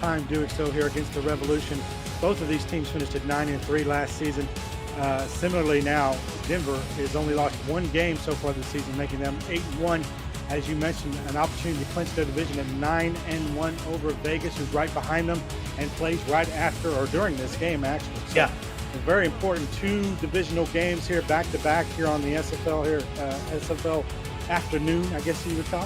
time doing so here against the Revolution. Both of these teams finished at 9-3 last season. Similarly now, Denver has only lost one game so far this season, making them 8-1. As you mentioned, an opportunity to clinch their division at 9-1 over Vegas, who's right behind them and plays right after or during this game, actually. So yeah. Very important two divisional games here back to back here on the SFL here, SFL afternoon, I guess you would call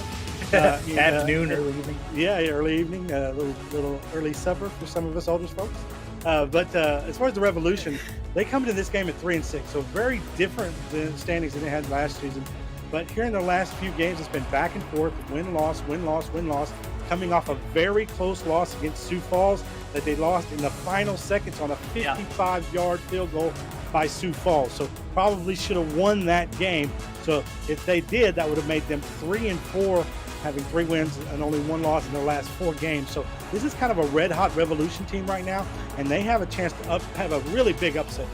it. Afternoon, early evening. Yeah, early evening, little early supper for some of us older folks. But as far as the Revolution, they come to this game at 3-6, so very different than standings than they had last season. But here in the last few games, it's been back and forth, win-loss, win-loss, win-loss, coming off a very close loss against Sioux Falls that they lost in the final seconds on a 55-yard field goal by Sioux Falls. So probably should have won that game. So if they did, that would have made them 3-4, having 3 wins and only 1 loss in their last 4 games. So this is kind of a red-hot Revolution team right now, and they have a chance to have a really big upset.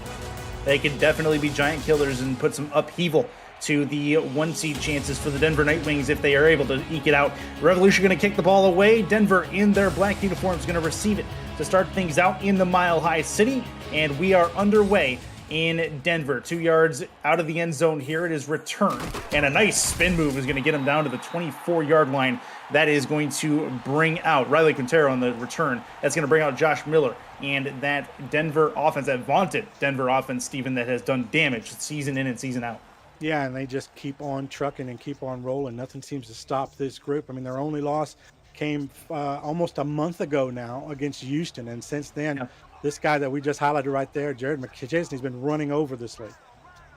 They could definitely be giant killers and put some upheaval to the 1 seed chances for the Denver Nightwings if they are able to eke it out. Revolution going to kick the ball away. Denver in their black uniforms going to receive it to start things out in the Mile High City, and we are underway in Denver. 2 yards out of the end zone here. It is returned, and a nice spin move is going to get him down to the 24-yard line. That is going to bring out Riley Quintero on the return. That's going to bring out Josh Miller, and that Denver offense, that vaunted Denver offense, Stephen, that has done damage season in and season out. Yeah, and they just keep on trucking and keep on rolling. Nothing seems to stop this group. I mean, their only loss came almost a month ago now against Houston, and since then, this guy that we just highlighted right there, Jared McChesney, has been running over this league.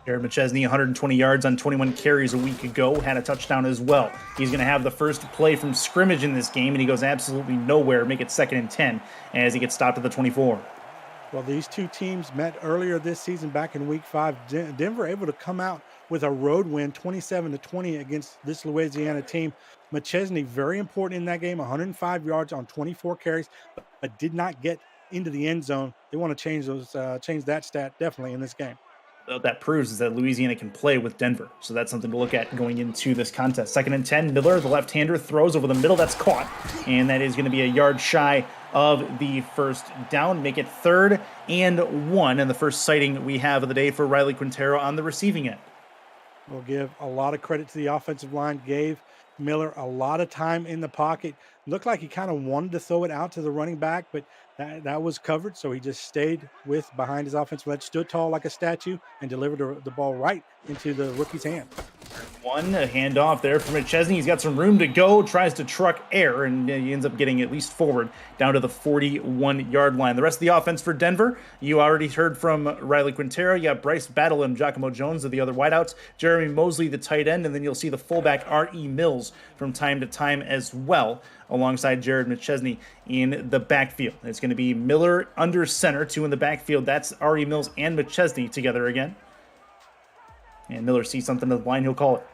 Jared McChesney, 120 yards on 21 carries a week ago, had a touchdown as well. He's going to have the first play from scrimmage in this game, and he goes absolutely nowhere, make it 2nd and 10 as he gets stopped at the 24. Well, these two teams met earlier this season back in Week 5. Denver able to come out with a road win, 27-20 against this Louisiana team. McChesney, very important in that game, 105 yards on 24 carries, but did not get into the end zone. They want to change that stat definitely in this game. What that proves is that Louisiana can play with Denver. So that's something to look at going into this contest. 2nd and 10, Miller, the left-hander, throws over the middle. That's caught. And that is going to be a yard shy of the first down. Make it 3rd and 1. And the first sighting we have of the day for Riley Quintero on the receiving end. We'll give a lot of credit to the offensive line. Gave Miller a lot of time in the pocket. Looked like he kind of wanted to throw it out to the running back, but that was covered, so he just stayed behind his offensive line, stood tall like a statue, and delivered the ball right into the rookie's hand. A handoff there from McChesney. He's got some room to go, tries to truck air, and he ends up getting at least forward down to the 41-yard line. The rest of the offense for Denver, you already heard from Riley Quintero. You got Bryce Battle and Giacomo Jones are the other wideouts. Jeremy Mosley, the tight end, and then you'll see the fullback R.E. Mills from time to time as well, alongside Jared McChesney in the backfield. It's going to be Miller under center, 2 in the backfield. That's R.E. Mills and McChesney together again. And Miller sees something to the line, he'll call it.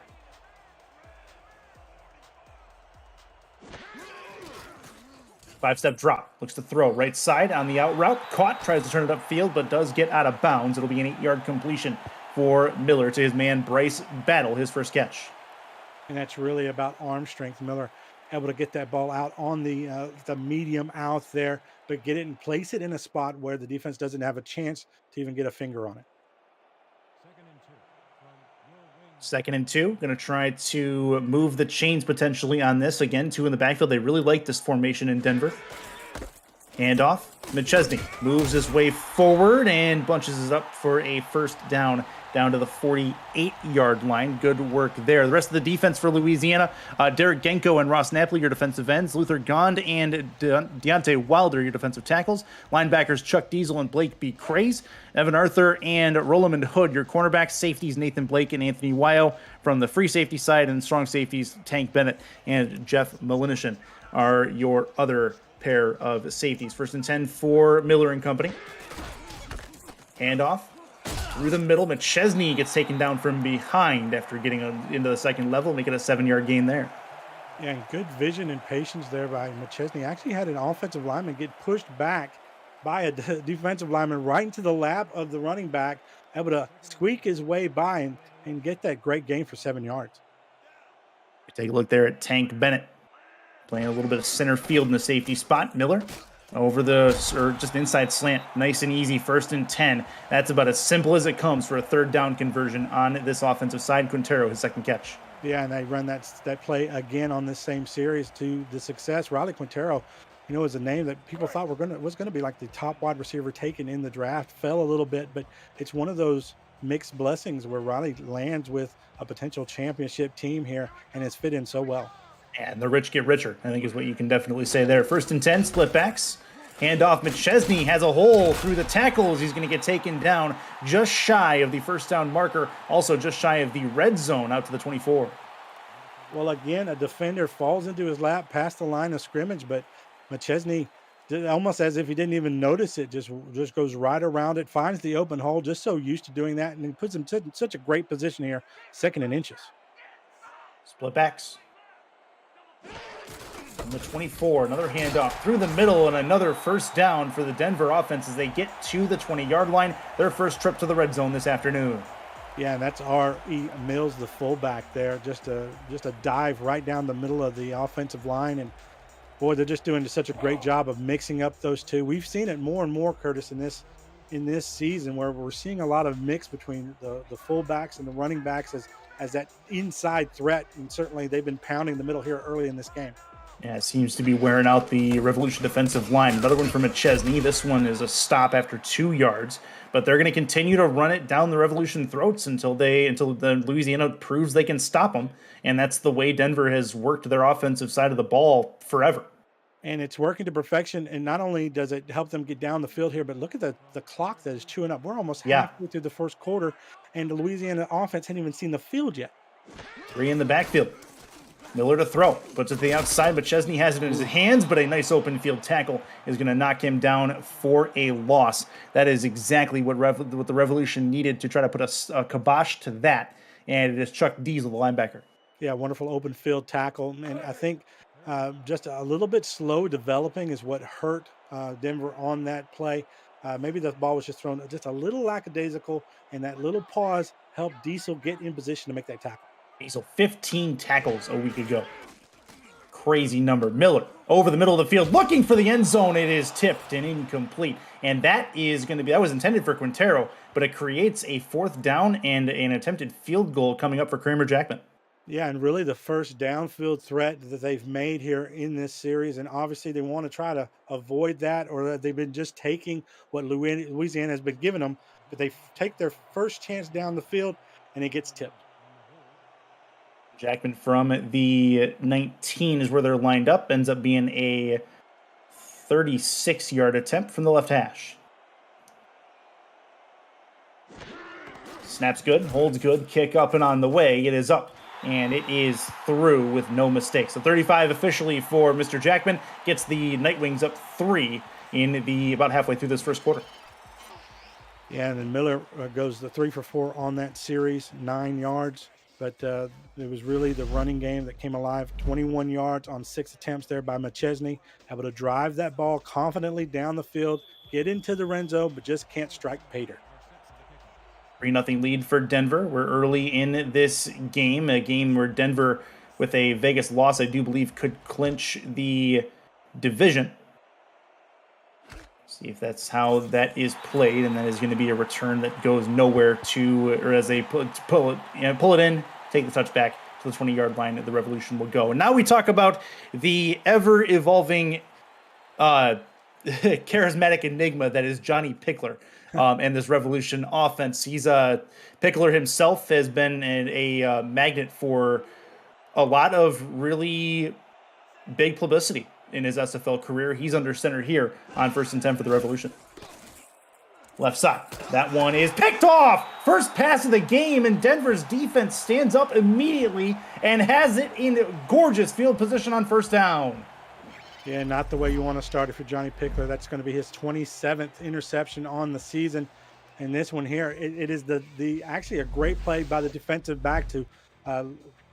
5-step drop. Looks to throw right side on the out route. Caught. Tries to turn it upfield, but does get out of bounds. It'll be an 8-yard completion for Miller to his man Bryce Battle, his first catch. And that's really about arm strength. Miller able to get that ball out on the medium out there, but get it and place it in a spot where the defense doesn't have a chance to even get a finger on it. 2nd and 2. Going to try to move the chains potentially on this. Again, 2 in the backfield. They really like this formation in Denver. Handoff. McChesney moves his way forward and bunches it up for a first down to the 48-yard line. Good work there. The rest of the defense for Louisiana, Derek Genko and Ross Napoli, your defensive ends. Luther Gond and Deontay Wilder, your defensive tackles. Linebackers Chuck Diesel and Blake B. Craze. Evan Arthur and Roland Hood, your cornerbacks. Safeties Nathan Blake and Anthony Wyo from the free safety side. And strong safeties Tank Bennett and Jeff Malinishin are your other pair of safeties. 1st and 10 for Miller and company. Handoff. Through the middle, McChesney gets taken down from behind after getting into the second level, making a 7-yard gain there. Yeah, and good vision and patience there by McChesney. Actually had an offensive lineman get pushed back by a defensive lineman right into the lap of the running back, able to squeak his way by and get that great gain for 7 yards. Take a look there at Tank Bennett, playing a little bit of center field in the safety spot. Miller Over the, or just inside slant. Nice and easy, 1st and 10. That's about as simple as it comes for a 3rd down conversion on this offensive side. Quintero, his 2nd catch. Yeah, and they run that play again on this same series to the success. Riley Quintero, is a name that people thought was gonna be like the top wide receiver taken in the draft. Fell a little bit, but it's one of those mixed blessings where Riley lands with a potential championship team here and has fit in so well. And the rich get richer, I think is what you can definitely say there. 1st and 10, split backs. Handoff, McChesney has a hole through the tackles. He's going to get taken down just shy of the 1st down marker, also just shy of the red zone out to the 24. Well, again, a defender falls into his lap past the line of scrimmage, but McChesney, almost as if he didn't even notice it, just goes right around it, finds the open hole, just so used to doing that, and he puts him in such a great position here, 2nd and inches. Split backs. From the 24, another handoff through the middle and another 1st down for the Denver offense as they get to the 20-yard line. Their first trip to the red zone this afternoon. Yeah, and that's R.E. Mills, the fullback there. Just a dive right down the middle of the offensive line. And, boy, they're just doing such a great job of mixing up those two. We've seen it more and more, Curtis, in this season where we're seeing a lot of mix between the fullbacks and the running backs as that inside threat. And certainly they've been pounding the middle here early in this game. Yeah, it seems to be wearing out the Revolution defensive line. Another one from McChesney. This one is a stop after 2 yards, but they're going to continue to run it down the Revolution throats until the Louisiana proves they can stop them. And that's the way Denver has worked their offensive side of the ball forever. And it's working to perfection. And not only does it help them get down the field here, but look at the clock that is chewing up. We're almost halfway through the 1st quarter, and the Louisiana offense hadn't even seen the field yet. 3 in the backfield. Miller to throw. Puts it to the outside, but Chesney has it in his hands, but a nice open field tackle is going to knock him down for a loss. That is exactly what the Revolution needed to try to put a kibosh to that, and it is Chuck Diesel, the linebacker. Yeah, wonderful open field tackle, and I think just a little bit slow developing is what hurt Denver on that play. Maybe the ball was just thrown just a little lackadaisical, and that little pause helped Diesel get in position to make that tackle. Diesel, 15 tackles a week ago. Crazy number. Miller over the middle of the field looking for the end zone. It is tipped and incomplete. And that was intended for Quintero, but it creates a 4th down and an attempted field goal coming up for Kramer Jackman. Yeah, and really the first downfield threat that they've made here in this series. And obviously they want to try to avoid that, or they've been just taking what Louisiana has been giving them, but they take their first chance down the field and it gets tipped. Jackman from the 19 is where they're lined up. Ends up being a 36-yard attempt from the left hash. Snaps good, holds good, kick up and on the way. It is up, and it is through with no mistakes. So 35 officially for Mr. Jackman. Gets the Nightwings up 3 in the about halfway through this 1st quarter. Yeah, and then Miller goes the 3 for 4 on that series, 9 yards. But it was really the running game that came alive. 21 yards on 6 attempts there by McChesney. Able to drive that ball confidently down the field, get into the end zone, but just can't strike Pater. 3-0 lead for Denver. We're early in this game, a game where Denver, with a Vegas loss, I do believe, could clinch the division. See if that's how that is played, and that is going to be a return that goes nowhere or as they pull it in, take the touchback to the 20-yard line. The Revolution will go. And now we talk about the ever-evolving, charismatic enigma that is Johnny Pickler and this Revolution offense. Pickler himself has been a magnet for a lot of really big publicity in his SFL career. He's under center here on 1st and 10 for the Revolution. Left side. That one is picked off. First pass of the game, and Denver's defense stands up immediately and has it in gorgeous field position on 1st down. Yeah, not the way you want to start it for Johnny Pickler. That's going to be his 27th interception on the season. And this one here, it is actually a great play by the defensive back to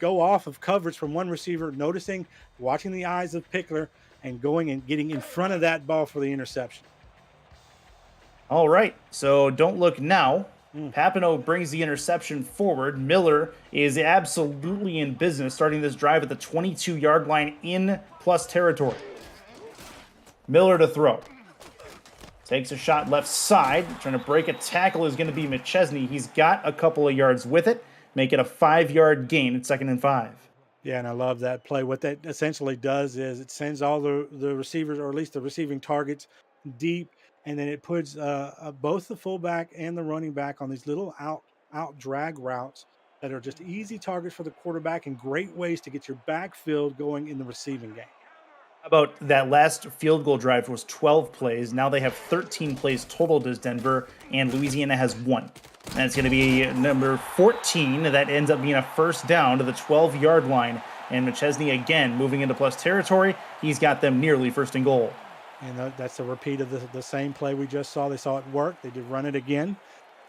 go off of coverage from one receiver, watching the eyes of Pickler, and going and getting in front of that ball for the interception. All right, so don't look now. Papineau brings the interception forward. Miller is absolutely in business, starting this drive at the 22-yard line in plus territory. Miller to throw. Takes a shot left side. Trying to break a tackle is going to be McChesney. He's got a couple of yards with it. Make it a 5-yard gain at 2nd and 5. Yeah, and I love that play. What that essentially does is it sends all the receivers, or at least the receiving targets, deep, and then it puts both the fullback and the running back on these little out drag routes that are just easy targets for the quarterback and great ways to get your backfield going in the receiving game. About that last field goal drive was 12 plays. Now they have 13 plays total, does Denver, and Louisiana has 1. And it's going to be number 14 that ends up being a first down to the 12-yard line. And McChesney again moving into plus territory. He's got them nearly 1st and goal. And that's a repeat of the same play we just saw. They saw it work. They did run it again,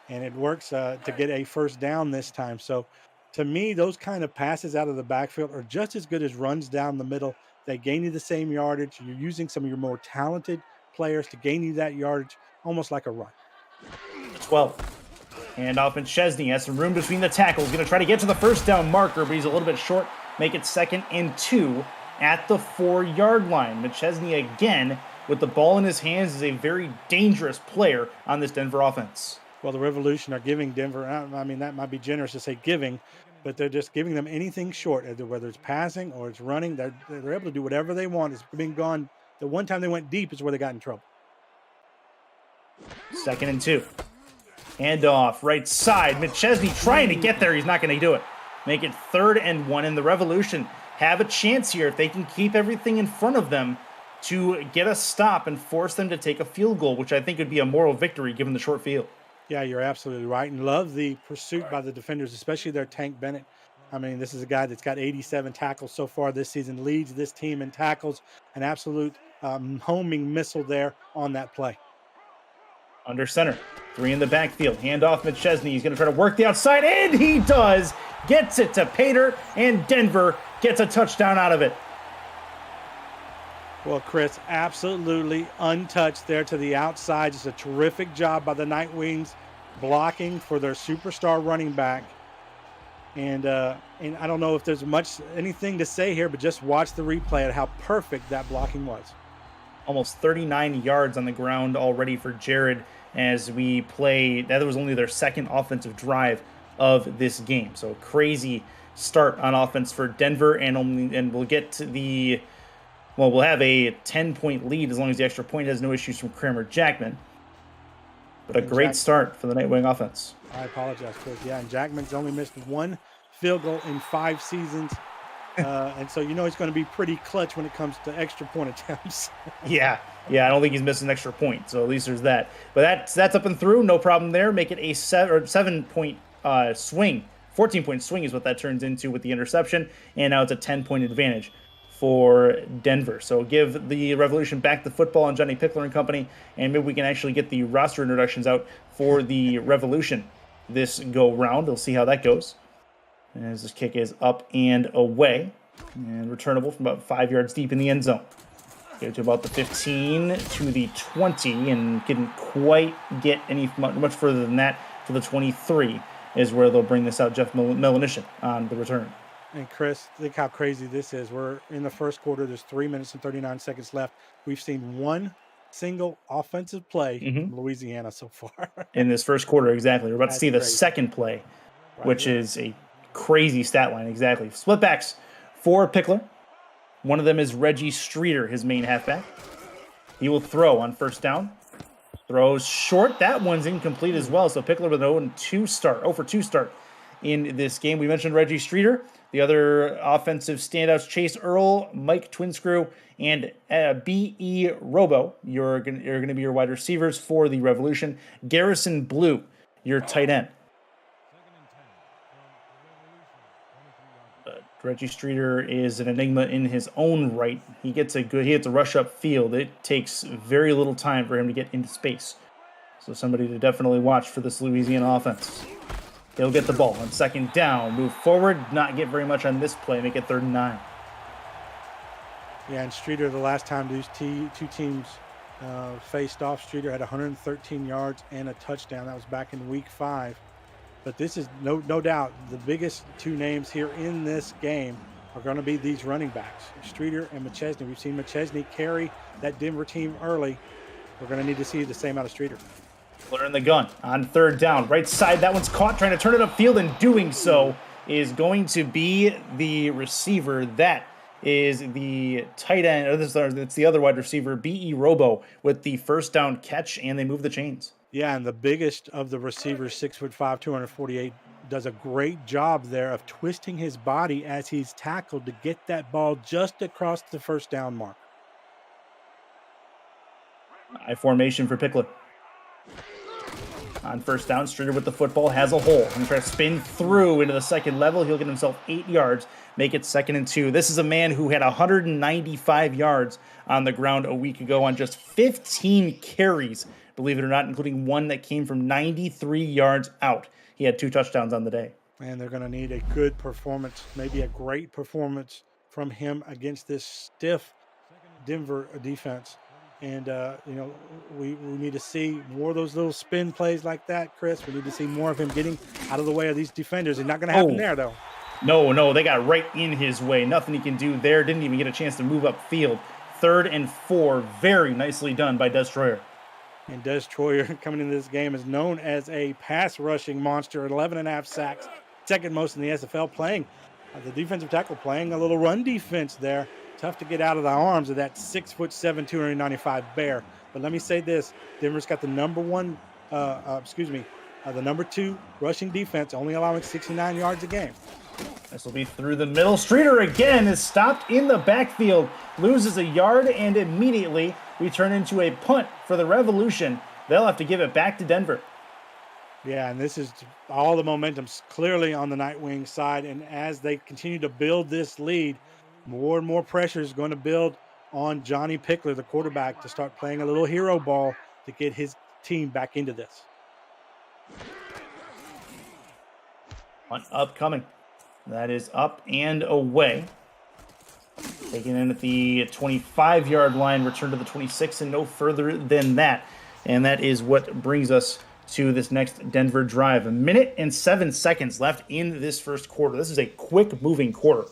and it works to get a first down this time. So to me, those kind of passes out of the backfield are just as good as runs down the middle. They gain you the same yardage. You're using some of your more talented players to gain you that yardage, almost like a run. 12. And off McChesney has some room between the tackles. Going to try to get to the first down marker, but he's a little bit short. Make it 2nd and 2 at the 4-yard line. McChesney again with the ball in his hands is a very dangerous player on this Denver offense. Well, the Revolution are giving Denver, I mean, that might be generous to say giving, but they're just giving them anything short, whether it's passing or it's running. They're able to do whatever they want. It's been gone. The one time they went deep is where they got in trouble. 2nd and 2. Hand off, right side. McChesney trying to get there. He's not going to do it. Make it 3rd and 1, and the Revolution have a chance here if they can keep everything in front of them to get a stop and force them to take a field goal, which I think would be a moral victory given the short field. Yeah, you're absolutely right. And love the pursuit by the defenders, especially their Tank Bennett. I mean, this is a guy that's got 87 tackles so far this season, leads this team in tackles, an absolute homing missile there on that play. Under center, 3 in the backfield. Hand off McChesney. He's going to try to work the outside, and he does. Gets it to Pater, and Denver gets a touchdown out of it. Well, Chris, absolutely untouched there to the outside. Just a terrific job by the Night Wings blocking for their superstar running back. And I don't know if there's anything to say here, but just watch the replay at how perfect that blocking was. Almost 39 yards on the ground already for Jared as we play. That was only their 2nd offensive drive of this game. So crazy start on offense for Denver, and we'll get to we'll have a 10-point lead as long as the extra point has no issues from Kramer Jackman. But a great start for the Nightwing offense. I apologize, Chris. Yeah, and Jackman's only missed 1 field goal in 5 seasons. And so he's going to be pretty clutch when it comes to extra point attempts. Yeah, I don't think he's missing an extra point, so at least there's that. But that's up and through, no problem there. Make it a 7-point swing. 14-point swing is what that turns into with the interception, and now it's a 10-point advantage for Denver. So give the Revolution back the football on Johnny Pickler and company, and maybe we can actually get the roster introductions out for the Revolution this go round. We'll see how that goes. As this kick is up and away, and returnable from about 5 yards deep in the end zone. Go to about the 15 to the 20, and couldn't quite get much further than that to the 23 is where they'll bring this out. Jeff Melanishin on the return. And Chris, think how crazy this is. We're in the first quarter. There's 3 minutes and 39 seconds left. We've seen 1 single offensive play from Louisiana so far. In this first quarter, exactly. We're about to see the second play, which is a crazy stat line, exactly. Split backs for Pickler. One of them is Reggie Streeter, his main halfback. He will throw on first down. Throws short. That one's incomplete as well. So Pickler with an 0 for 2 start in this game. We mentioned Reggie Streeter. The other offensive standouts, Chase Earl, Mike Twinscrew, and B.E. Robo. You're going to be your wide receivers for the Revolution. Garrison Blue, your tight end. Reggie Streeter is an enigma in his own right. He gets a rush up field. It takes very little time for him to get into space. So somebody to definitely watch for this Louisiana offense. He'll get the ball on second down, move forward, not get very much on this play, make it 3rd and 9. Yeah, and Streeter, the last time these two teams faced off, Streeter had 113 yards and a touchdown. That was back in week 5. But this is no doubt the biggest 2 names here in this game are going to be these running backs, Streeter and McChesney. We've seen McChesney carry that Denver team early. We're going to need to see the same out of Streeter. Miller in the gun on third down. Right side, that one's caught, trying to turn it upfield, and doing so is going to be the receiver. That is the tight end, it's the other wide receiver, B.E. Robo, with the first down catch, and they move the chains. Yeah, and the biggest of the receivers, 6'5", 248, does a great job there of twisting his body as he's tackled to get that ball just across the first down mark. I formation for Pickler. On first down, Streeter with the football has a hole. I'm trying to spin through into the second level. He'll get himself 8 yards, make it 2nd and 2. This is a man who had 195 yards on the ground a week ago on just 15 carries, believe it or not, including one that came from 93 yards out. He had 2 touchdowns on the day. And they're going to need a good performance, maybe a great performance from him against this stiff Denver defense. And, we need to see more of those little spin plays like that, Chris. We need to see more of him getting out of the way of these defenders. It's not going to happen there, though. No, they got right in his way. Nothing he can do there. Didn't even get a chance to move upfield. 3rd and 4, very nicely done by Des Troyer. And Des Troyer, coming into this game, is known as a pass rushing monster, 11.5 sacks, 2nd most in the SFL, playing the defensive tackle, playing a little run defense there. Tough to get out of the arms of that 6'7", 295 bear. But let me say this: Denver's got the number 2 rushing defense, only allowing 69 yards a game. This will be through the middle. Streeter again is stopped in the backfield, loses a yard, and immediately we turn into a punt for the Revolution. They'll have to give it back to Denver. Yeah, and this is all the momentum's clearly on the Nightwing side. And as they continue to build this lead, more and more pressure is going to build on Johnny Pickler, the quarterback, to start playing a little hero ball to get his team back into this. Punt upcoming. That is up and away. Taken in at the 25-yard line, return to the 26, and no further than that. And that is what brings us to this next Denver drive. 1 minute and 7 seconds left in this first quarter. This is a quick-moving quarter.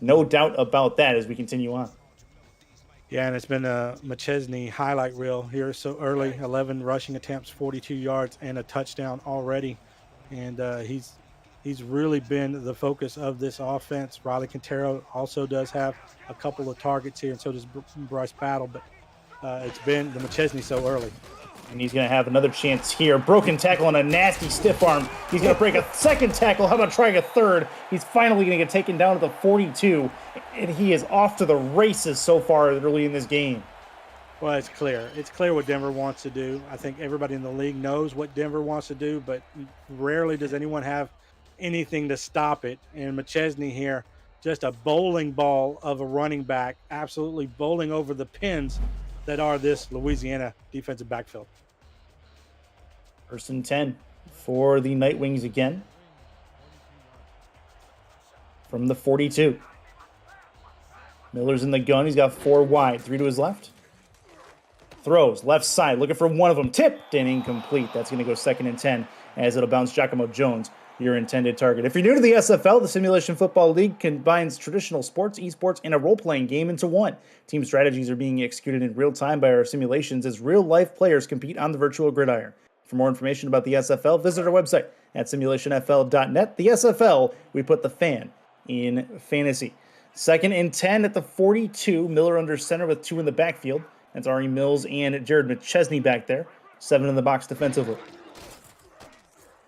No doubt about that as we continue on. Yeah, and it's been a McChesney highlight reel here so early. 11 rushing attempts, 42 yards, and a touchdown already. And he's really been the focus of this offense. Riley Quintero also does have a couple of targets here, and so does Bryce Battle. But it's been the McChesney so early. And he's going to have another chance here. Broken tackle on a nasty stiff arm. He's going to break a 2nd tackle. How about trying a 3rd? He's finally going to get taken down to the 42. And he is off to the races so far early in this game. Well, it's clear. It's clear what Denver wants to do. I think everybody in the league knows what Denver wants to do, but rarely does anyone have anything to stop it. And McChesney here, just a bowling ball of a running back, absolutely bowling over the pins that are this Louisiana defensive backfield. 1st and 10 for the Nightwings again. From the 42. Miller's in the gun. He's got 4 wide. 3 to his left. Throws. Left side. Looking for one of them. Tipped and incomplete. That's going to go 2nd and 10 as it'll bounce Giacomo Jones, your intended target. If you're new to the SFL, the Simulation Football League combines traditional sports, esports, and a role-playing game into one. Team strategies are being executed in real time by our simulations as real-life players compete on the virtual gridiron. For more information about the SFL, visit our website at simulationfl.net. The SFL, we put the fan in fantasy. 2nd and 10 at the 42. Miller under center with 2 in the backfield. That's Ari Mills and Jared McChesney back there. 7 in the box defensively.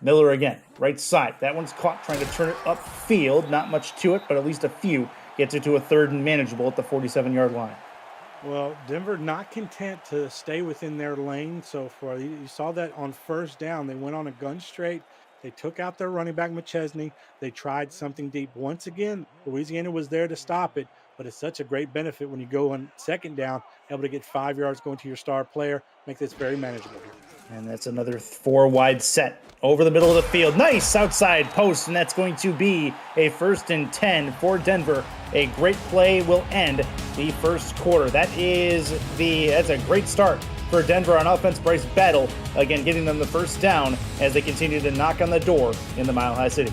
Miller again, right side. That one's caught trying to turn it upfield. Not much to it, but at least a few. Gets it to a 3rd and manageable at the 47-yard line. Well, Denver not content to stay within their lane so far. You saw that on 1st down. They went on a gun straight. They took out their running back, McChesney. They tried something deep. Once again, Louisiana was there to stop it, but it's such a great benefit when you go on 2nd down, able to get 5 yards going to your star player. Make this very manageable here. And that's another 4 wide set over the middle of the field. Nice outside post, and that's going to be a 1st and 10 for Denver. A great play will end the first quarter. That's a great start for Denver on offense. Bryce Battle, again, getting them the first down as they continue to knock on the door in the Mile High City.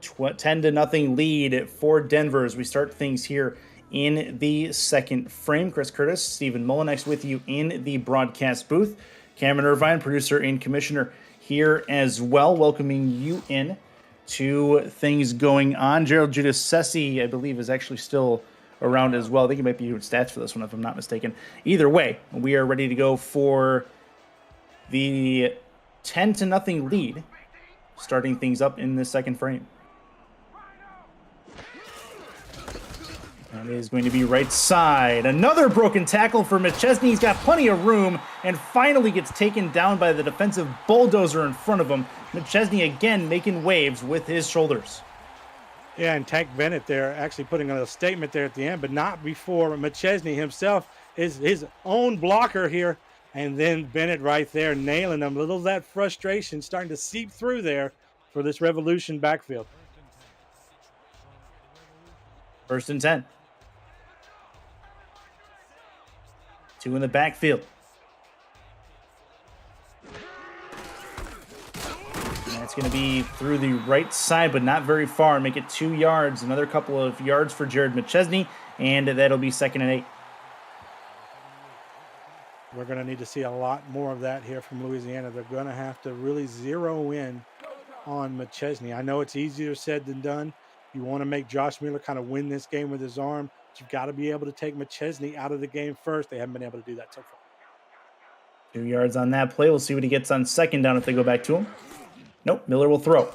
10-0 lead for Denver as we start things here in the second frame. Chris Curtis, Stephen Mullinex with you in the broadcast booth. Cameron Irvine, producer and commissioner, here as well, welcoming you in to things going on. Gerald Judas Sessi, I believe, is actually still around as well. I think he might be doing stats for this one, if I'm not mistaken. Either way, we are ready to go for the 10-0 lead, starting things up in the second frame. That is going to be right side. Another broken tackle for McChesney. He's got plenty of room and finally gets taken down by the defensive bulldozer in front of him. McChesney again making waves with his shoulders. Yeah, and Tank Bennett there actually putting a statement there at the end, but not before McChesney himself is his own blocker here. And then Bennett right there nailing him. Little of that frustration starting to seep through there for this Revolution backfield. 1st and 10. 2 in the backfield. And that's going to be through the right side, but not very far. Make it 2 yards. Another couple of yards for Jared McChesney, and that'll be 2nd and 8. We're going to need to see a lot more of that here from Louisiana. They're going to have to really zero in on McChesney. I know it's easier said than done. You want to make Josh Mueller kind of win this game with his arm, but you've got to be able to take McChesney out of the game first. They haven't been able to do that so far. 2 yards on that play. We'll see what he gets on 2nd down if they go back to him. Nope, Miller will throw.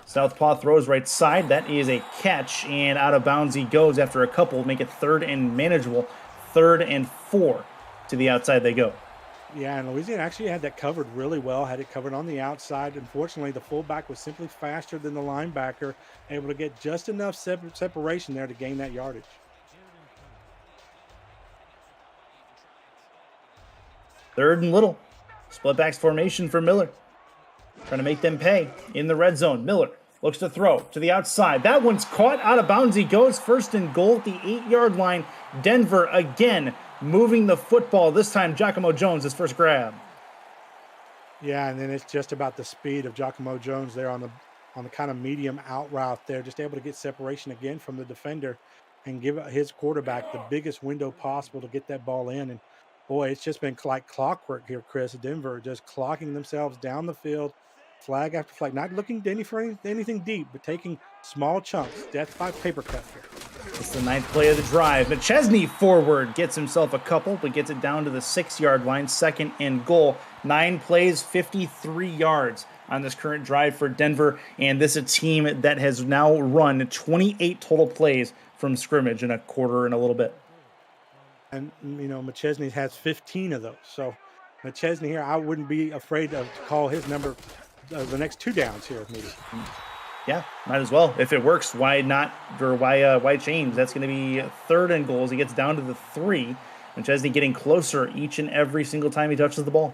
Southpaw throws right side. That is a catch, and out of bounds he goes after a couple. Make it 3rd and manageable. 3rd and 4 to the outside they go. Yeah, and Louisiana actually had that covered really well, had it covered on the outside. Unfortunately, the fullback was simply faster than the linebacker, able to get just enough separation there to gain that yardage. Third and little. Split backs formation for Miller. Trying to make them pay in the red zone. Miller looks to throw to the outside. That one's caught out of bounds. He goes 1st and goal at the 8-yard line. Denver again moving the football. This time Giacomo Jones, his first grab. Yeah, and then it's just about the speed of Giacomo Jones there on the kind of medium out route there, just able to get separation again from the defender and give his quarterback the biggest window possible to get that ball in. And boy, it's just been like clockwork here, Chris. Denver just clocking themselves down the field, flag after flag, not looking for anything deep, but taking small chunks, death by paper cut here. It's the 9th play of the drive. McChesney forward gets himself a couple, but gets it down to the 6-yard line. 2nd and goal. 9 plays, 53 yards on this current drive for Denver. And this is a team that has now run 28 total plays from scrimmage in a quarter and a little bit. And, you know, McChesney has 15 of those. So McChesney here, I wouldn't be afraid to call his number the next 2 downs here if needed. Yeah, might as well. If it works, why not? Or why change? That's going to be 3rd and goals. He gets down to the 3. McChesney getting closer each and every single time he touches the ball.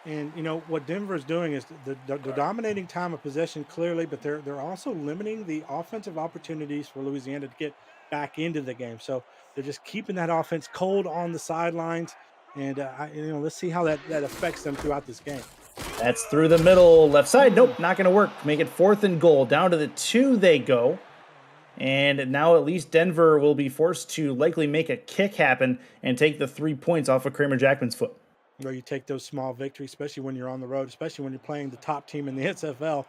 And, you know, what Denver is doing is the dominating time of possession clearly, but they're also limiting the offensive opportunities for Louisiana to get back into the game. So they're just keeping that offense cold on the sidelines. And, let's see how that affects them throughout this game. That's through the middle, left side. Nope, not going to work. Make it 4th and goal. Down to the 2 they go. And now at least Denver will be forced to likely make a kick happen and take the 3 points off of Kramer Jackman's foot. Where you take those small victories, especially when you're on the road, especially when you're playing the top team in the SFL.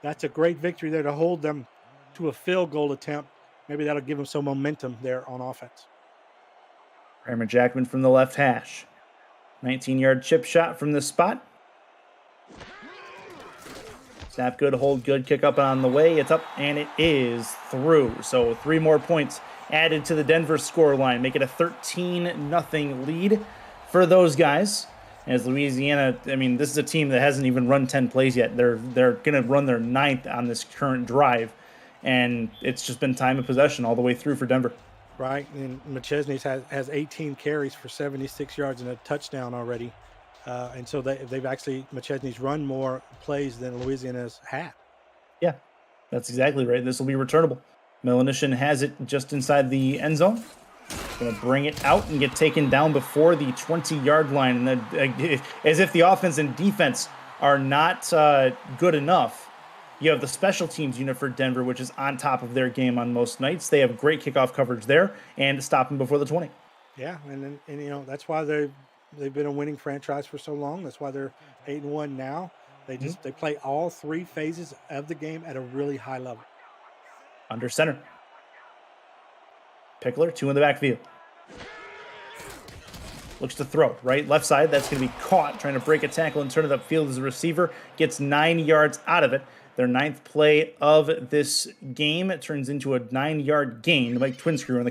That's a great victory there to hold them to a field goal attempt. Maybe that'll give them some momentum there on offense. Kramer Jackman from the left hash. 19-yard chip shot from this spot. Snap good, hold good, kick up on the way. It's up, and it is through. So 3 more points added to the Denver score line. Make it a 13-0 lead for those guys. As Louisiana, I mean, this is a team that hasn't even run 10 plays yet. They're going to run their 9th on this current drive. And it's just been time of possession all the way through for Denver. Right, and McChesney has 18 carries for 76 yards and a touchdown already. And so they've actually, McChesney's run more plays than Louisiana's had. Yeah, that's exactly right. This will be returnable. Melanishin has it just inside the end zone. Going to bring it out and get taken down before the 20-yard line. And as if the offense and defense are not good enough, You have the special teams unit for Denver, which is on top of their game on most nights. They have great kickoff coverage there and stop them before the 20. Yeah, and you know that's why they've been a winning franchise for so long. That's why they're 8-1 now. They play all three phases of the game at a really high level. Under center. Pickler, 2 in the backfield. Looks to throw, right? Left side, that's going to be caught, trying to break a tackle and turn it upfield as a receiver. Gets 9 yards out of it. Their 9th play of this game. It turns into a 9-yard gain to make twin screw on the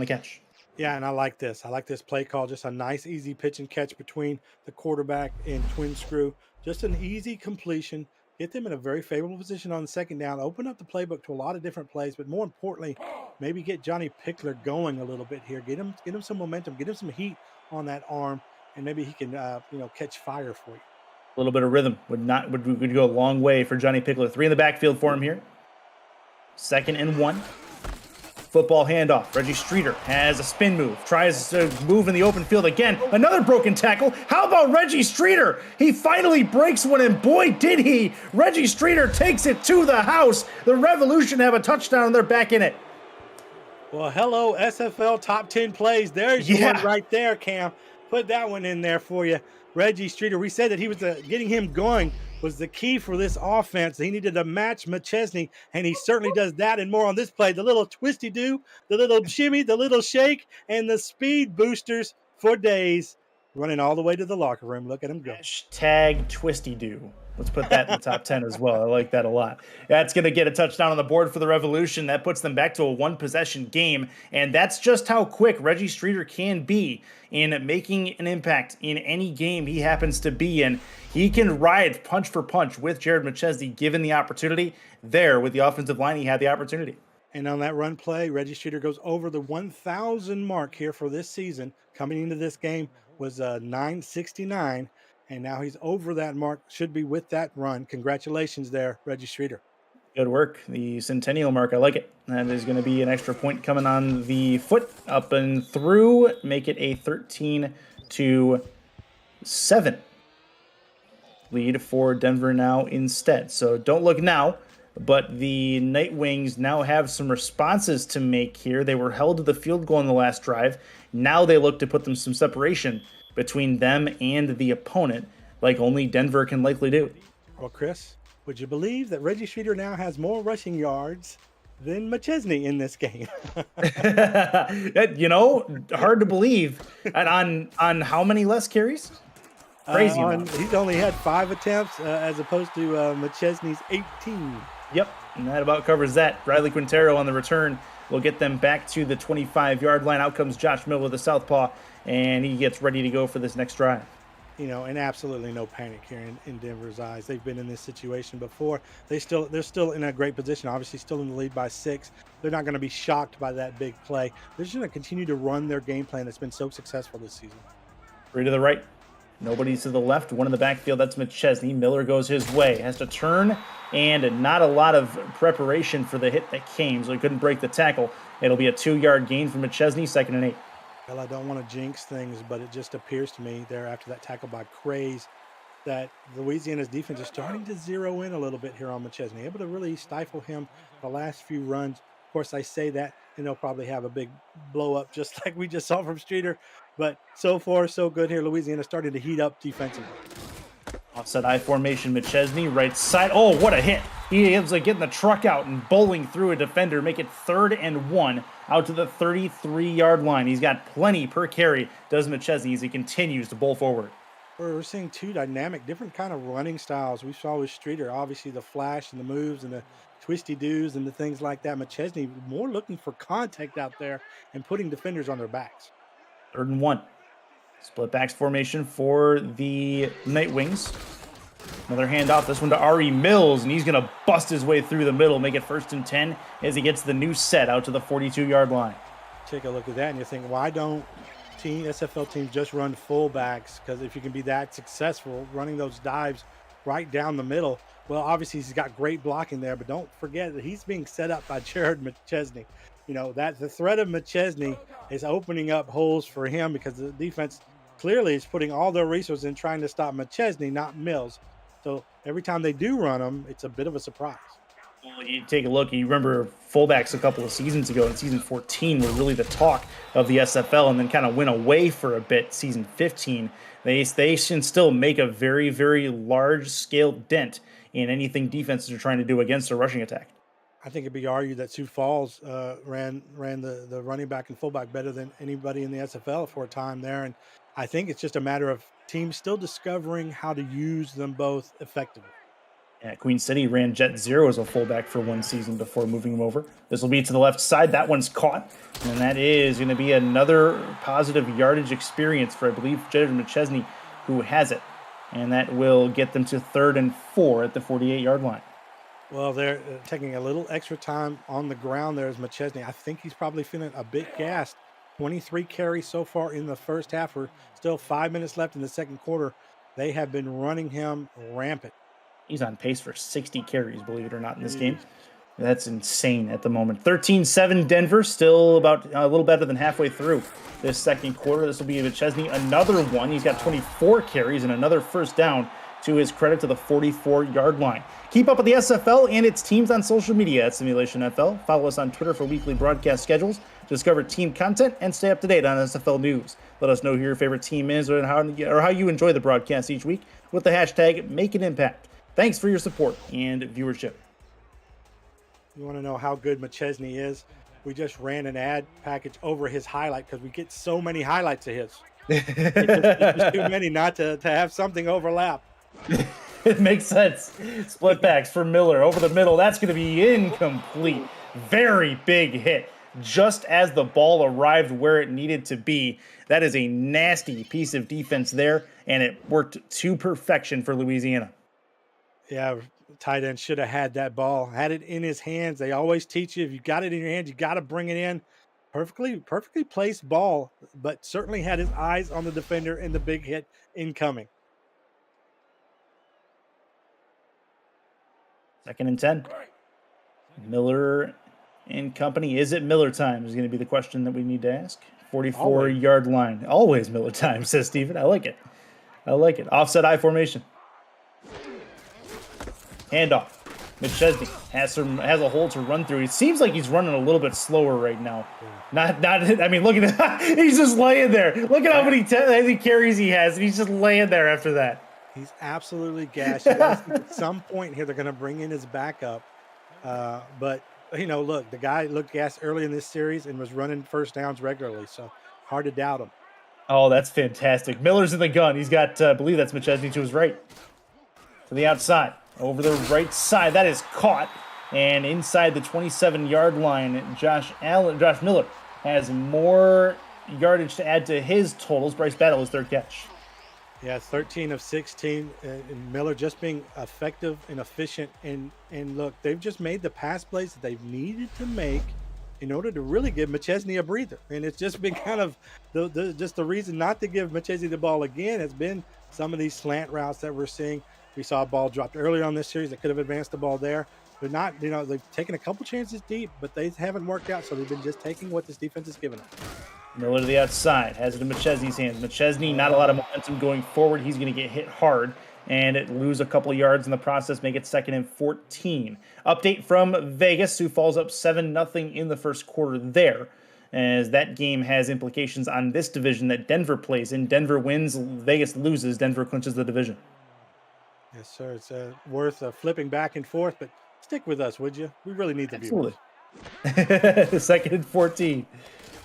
catch. Yeah, and I like this. I like this play call. Just a nice, easy pitch and catch between the quarterback and twin screw. Just an easy completion. Get them in a very favorable position on the second down. Open up the playbook to a lot of different plays, but more importantly, maybe get Johnny Pickler going a little bit here. Get him some momentum. Get him some heat on that arm, and maybe he can catch fire for you. A little bit of rhythm would go a long way for Johnny Pickler. 3 in the backfield for him here. 2nd and 1. Football handoff. Reggie Streeter has a spin move. Tries to move in the open field again. Another broken tackle. How about Reggie Streeter? He finally breaks one, and boy, did he. Reggie Streeter takes it to the house. The Revolution have a touchdown, and they're back in it. Well, hello, SFL top 10 plays. There's one right there, Cam. Put that one in there for you. Reggie Streeter, we said that he was getting him going was the key for this offense. He needed to match McChesney, and he certainly does that and more on this play. The little twisty-do, the little shimmy, the little shake, and the speed boosters for days. Running all the way to the locker room. Look at him go. Hashtag twisty-do. Let's put that in the top 10 as well. I like that a lot. That's going to get a touchdown on the board for the Revolution. That puts them back to a one-possession game, and that's just how quick Reggie Streeter can be in making an impact in any game he happens to be in. He can ride punch for punch with Jared McChesney given the opportunity. There, with the offensive line, he had the opportunity. And on that run play, Reggie Streeter goes over the 1,000 mark here for this season. Coming into this game was 969. And now he's over that mark, should be with that run. Congratulations there, Reggie Streeter. Good work. The centennial mark, I like it. That is going to be an extra point coming on the foot, up and through, make it a 13-7 lead for Denver now instead. So don't look now, but the Night Wings now have some responses to make here. They were held to the field goal in the last drive. Now they look to put them some separation between them and the opponent, like only Denver can likely do. Well, Chris, would you believe that Reggie Streeter now has more rushing yards than McChesney in this game? Hard to believe. And on how many less carries? Crazy. He's only had 5 attempts as opposed to McChesney's 18. Yep, and that about covers that. Riley Quintero on the return will get them back to the 25-yard line. Out comes Josh Mill with a southpaw, and he gets ready to go for this next drive. And absolutely no panic here in Denver's eyes. They've been in this situation before. They're still in a great position, obviously still in the lead by 6. They're not going to be shocked by that big play. They're just going to continue to run their game plan that's been so successful this season. 3 to the right. Nobody to the left. 1 in the backfield. That's McChesney. Miller goes his way. Has to turn, and not a lot of preparation for the hit that came, so he couldn't break the tackle. It'll be a 2-yard gain for McChesney, 2nd and 8. Well, I don't want to jinx things, but it just appears to me there after that tackle by Craze that Louisiana's defense is starting to zero in a little bit here on McChesney, able to really stifle him the last few runs. Of course, I say that, and they'll probably have a big blow up just like we just saw from Streeter. But so far, so good here. Louisiana starting to heat up defensively. Offset I formation, McChesney, right side. Oh, what a hit. He ends up getting the truck out and bowling through a defender, make it 3rd and 1 out to the 33-yard line. He's got plenty per carry, does McChesney, as he continues to bowl forward. We're seeing 2 dynamic, different kind of running styles. We saw with Streeter, obviously the flash and the moves and the twisty-doos and the things like that. McChesney more looking for contact out there and putting defenders on their backs. 3rd and 1. Split backs formation for the Night Wings. Another handoff, this one to Ari Mills, and he's going to bust his way through the middle, make it 1st and 10 as he gets the new set out to the 42-yard line. Take a look at that, and you think, why don't SFL teams just run fullbacks? Because if you can be that successful running those dives right down the middle, well, obviously he's got great blocking there, but don't forget that he's being set up by Jared McChesney. That the threat of McChesney is opening up holes for him because the defense clearly is putting all their resources in trying to stop McChesney, not Mills. So every time they do run them, it's a bit of a surprise. Well, you take a look, you remember fullbacks a couple of seasons ago in season 14 were really the talk of the SFL and then kind of went away for a bit. Season 15, they can still make a very, very large scale dent in anything defenses are trying to do against a rushing attack. I think it'd be argued that Sioux Falls ran the running back and fullback better than anybody in the SFL for a time there, and I think it's just a matter of teams still discovering how to use them both effectively. Yeah, Queen City ran Jet Zero as a fullback for one season before moving him over. This will be to the left side. That one's caught. And that is going to be another positive yardage experience for, I believe, Jared McChesney, who has it. And that will get them to 3rd and 4 at the 48-yard line. Well, they're taking a little extra time on the ground there as McChesney. I think he's probably feeling a bit gassed. 23 carries so far in the first half. We're still 5 minutes left in the second quarter. They have been running him rampant. He's on pace for 60 carries, believe it or not, in this game. That's insane at the moment. 13-7 Denver, still about a little better than halfway through this second quarter. This will be McChesney, another one. He's got 24 carries and another first down to his credit to the 44-yard line. Keep up with the SFL and its teams on social media at Simulationfl. Follow us on Twitter for weekly broadcast schedules, discover team content, and stay up to date on SFL news. Let us know who your favorite team is or how you enjoy the broadcast each week with the hashtag #MakeAnImpact. Thanks for your support and viewership. You want to know how good McChesney is? We just ran an ad package over his highlight because we get so many highlights of his. It's just too many not to have something overlap. It makes sense. Split backs for Miller over the middle. That's going to be incomplete. Very big hit. Just as the ball arrived where it needed to be. That is a nasty piece of defense there, and it worked to perfection for Louisiana. Yeah, tight end should have had that ball, had it in his hands. They always teach you if you got it in your hands, you got to bring it in. Perfectly placed ball, but certainly had his eyes on the defender and the big hit incoming. 2nd and 10. Miller and company. Is it Miller time is going to be the question that we need to ask. 44-yard line. Always Miller time, says Steven. I like it. Offset I formation. Handoff. McChesney has a hole to run through. It seems like he's running a little bit slower right now. I mean, look at that. He's just laying there. Look at how many carries he has, and he's just laying there after that. He's absolutely gashed. At some point here, they're going to bring in his backup. But, look, the guy looked gassed early in this series and was running first downs regularly, so hard to doubt him. Oh, that's fantastic. Miller's in the gun. He's got, I believe that's McChesney to his right. To the outside. Over the right side. That is caught. And inside the 27-yard line, Josh Miller has more yardage to add to his totals. Bryce Battle is third catch. Yeah, 13 of 16. And Miller just being effective and efficient. And look, they've just made the pass plays that they've needed to make in order to really give McChesney a breather. And it's just been kind of just the reason not to give McChesney the ball again has been some of these slant routes that we're seeing. We saw a ball dropped earlier on this series that could have advanced the ball there. They're not, they've taken a couple chances deep, but they haven't worked out. So they've been just taking what this defense has given them. Miller to the outside, has it in McChesney's hands. McChesney, not a lot of momentum going forward. He's going to get hit hard and lose a couple of yards in the process, make it 2nd and 14. Update from Vegas. Sioux Falls up 7-0 in the first quarter there, as that game has implications on this division that Denver plays in. Denver wins, Vegas loses, Denver clinches the division. Yes, sir. It's worth flipping back and forth, but stick with us, would you? We really need the viewers. 2nd and 14.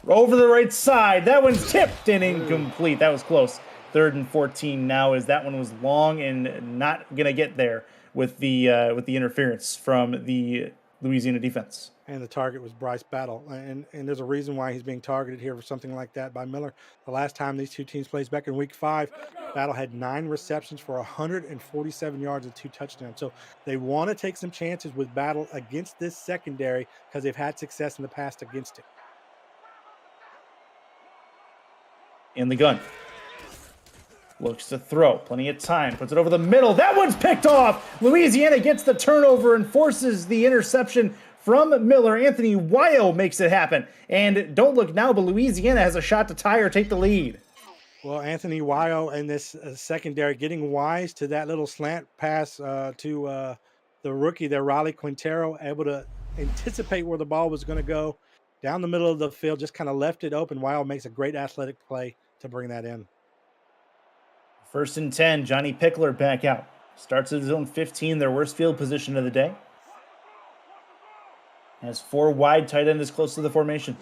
Over the right side. That one's tipped and incomplete. That was close. 3rd and 14 now, as that one was long and not going to get there with the interference from the Louisiana defense. And the target was Bryce Battle. And there's a reason why he's being targeted here for something like that by Miller. The last time these two teams played back in week 5, Battle had 9 receptions for 147 yards and 2 touchdowns. So they want to take some chances with Battle against this secondary because they've had success in the past against it. In the gun. Looks to throw. Plenty of time. Puts it over the middle. That one's picked off. Louisiana gets the turnover and forces the interception from Miller. Anthony Wyo makes it happen. And don't look now, but Louisiana has a shot to tie or take the lead. Well, Anthony Wyo and this secondary getting wise to that little slant pass to the rookie there, Riley Quintero, able to anticipate where the ball was going to go down the middle of the field, just kind of left it open. Wyo makes a great athletic play to bring that in. 1st and 10, Johnny Pickler back out. Starts at his own 15, their worst field position of the day. Has 4 wide, tight end is close to the formation.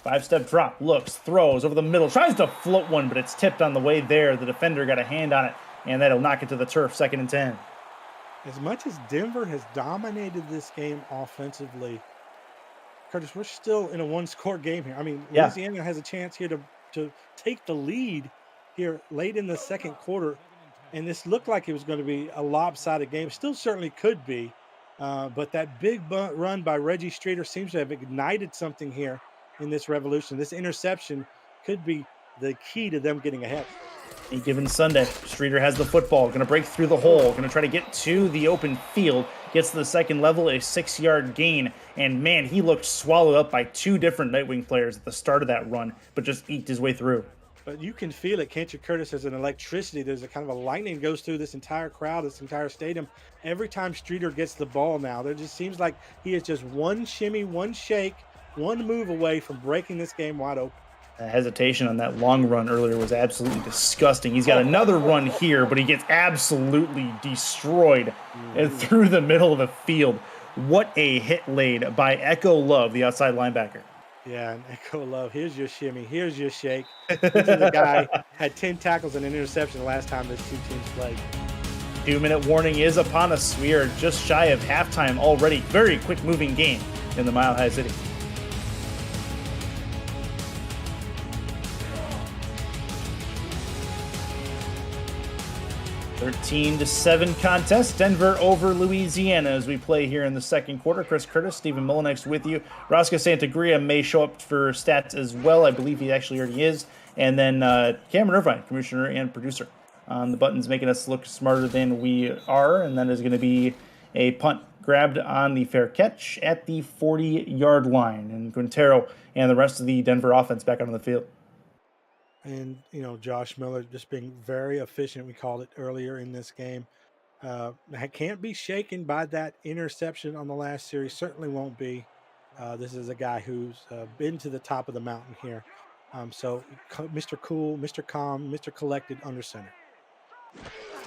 5-step drop, looks, throws over the middle, tries to float one, but it's tipped on the way there. The defender got a hand on it, and that'll knock it to the turf, 2nd and 10. As much as Denver has dominated this game offensively, Curtis, we're still in a one-score game here. I mean, Louisiana has a chance here to take the lead here late in the second quarter, and this looked like it was going to be a lopsided game. Still certainly could be, but that big run by Reggie Streeter seems to have ignited something here in this revolution. This interception could be the key to them getting ahead. Any given Sunday, Streeter has the football, going to break through the hole, going to try to get to the open field, gets to the second level, a 6-yard gain, and man, he looked swallowed up by 2 different Nightwing players at the start of that run, but just eked his way through. But you can feel it, can't you, Curtis? There's an electricity. There's a kind of a lightning goes through this entire crowd, this entire stadium. Every time Streeter gets the ball now, there just seems like he is just one shimmy, one shake, one move away from breaking this game wide open. The hesitation on that long run earlier was absolutely disgusting. He's got another run here, but he gets absolutely destroyed and through the middle of the field. What a hit laid by Echo Love, the outside linebacker. Yeah, and Echo Love, here's your shimmy, here's your shake. This is the guy had 10 tackles and an interception the last time those 2 teams played. 2-minute warning is upon us. We are just shy of halftime already. Very quick moving game in the Mile High City. (13-7) contest. Denver over Louisiana as we play here in the second quarter. Chris Curtis, Stephen Mullinex with you. Roscoe Santagria may show up for stats as well. I believe he actually already is. And then Cameron Irvine, commissioner and producer on the buttons, making us look smarter than we are. And that is going to be a punt grabbed on the fair catch at the 40-yard line. And Quintero and the rest of the Denver offense back on the field. And, you know, Josh Miller just being very efficient. We called it earlier in this game. Can't be shaken by that interception on the last series. Certainly won't be. This is a guy who's been to the top of the mountain here. So Mr. Cool, Mr. Calm, Mr. Collected under center.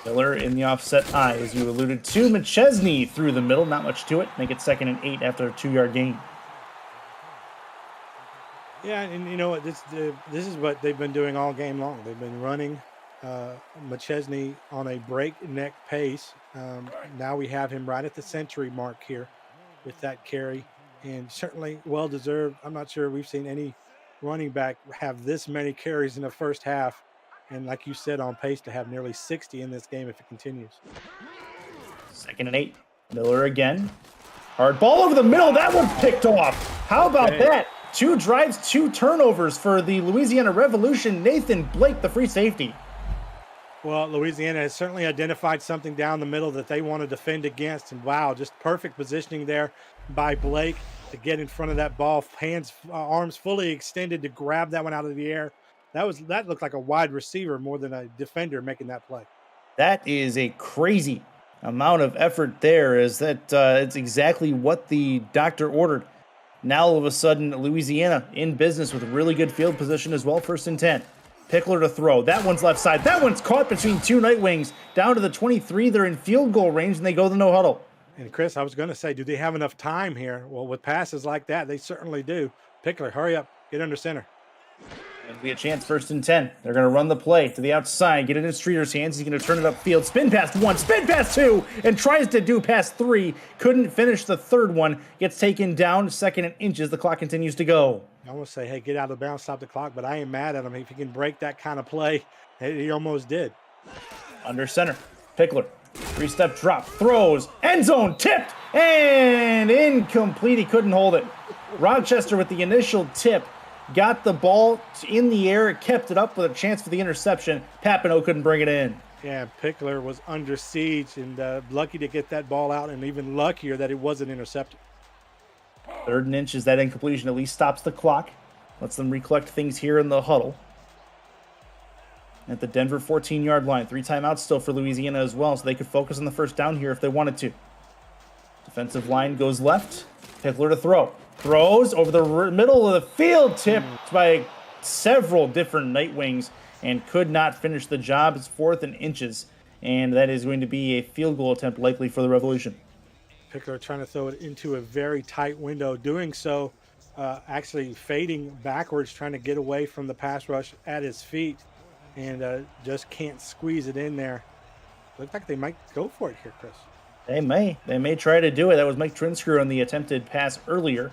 Miller in the offset eye, as you alluded to. McChesney through the middle. Not much to it. Make it 2nd and 8 after a 2-yard gain. Yeah, and you know what? This is what they've been doing all game long. They've been running McChesney on a breakneck pace. Now we have him right at the century mark here with that carry, and certainly well-deserved. I'm not sure we've seen any running back have this many carries in the first half, and like you said, on pace to have nearly 60 in this game if it continues. 2nd and 8. Miller again. Hard ball over the middle. That one picked off. How about that? 2 drives, 2 turnovers for the Louisiana Revolution. Nathan Blake, the free safety. Well, Louisiana has certainly identified something down the middle that they want to defend against. And wow, just perfect positioning there by Blake to get in front of that ball. Arms fully extended to grab that one out of the air. That looked like a wide receiver more than a defender making that play. That is a crazy amount of effort there. Is that it's exactly what the doctor ordered. Now, all of a sudden, Louisiana in business with really good field position as well. 1st and 10. Pickler to throw. That one's left side. That one's caught between 2 Nightwings. Down to the 23. They're in field goal range, and they go to no huddle. And, Chris, I was going to say, do they have enough time here? Well, with passes like that, they certainly do. Pickler, hurry up. Get under center. It'll be a chance, 1st and 10. They're going to run the play to the outside, get it in Streeter's hands. He's going to turn it upfield. Spin past 1, spin past 2, and tries to do past 3. Couldn't finish the 3rd one. Gets taken down, 2nd and inches. The clock continues to go. I want to say, hey, get out of bounds, stop the clock, but I ain't mad at him. If he can break that kind of play, he almost did. Under center, Pickler. 3-step drop, throws, end zone, tipped, and incomplete. He couldn't hold it. Rochester with the initial tip. Got the ball in the air, kept it up with a chance for the interception. Papineau couldn't bring it in. Yeah, Pickler was under siege and lucky to get that ball out, and even luckier that it wasn't intercepted. 3rd and inches, that incompletion at least stops the clock. Lets them recollect things here in the huddle. at the Denver 14-yard line. 3 timeouts still for Louisiana as well, so they could focus on the first down here if they wanted to. Defensive line goes left. Pickler to throw. Throws over the middle of the field, tipped by several different Night Wings, and could not finish the job. It's 4th and inches, and that is going to be a field goal attempt likely for the Revolution. Pickler trying to throw it into a very tight window. Doing so, actually fading backwards, trying to get away from the pass rush at his feet, and just can't squeeze it in there. Looks like they might go for it here, Chris. They may try to do it. That was Mike Trinscrew on the attempted pass earlier.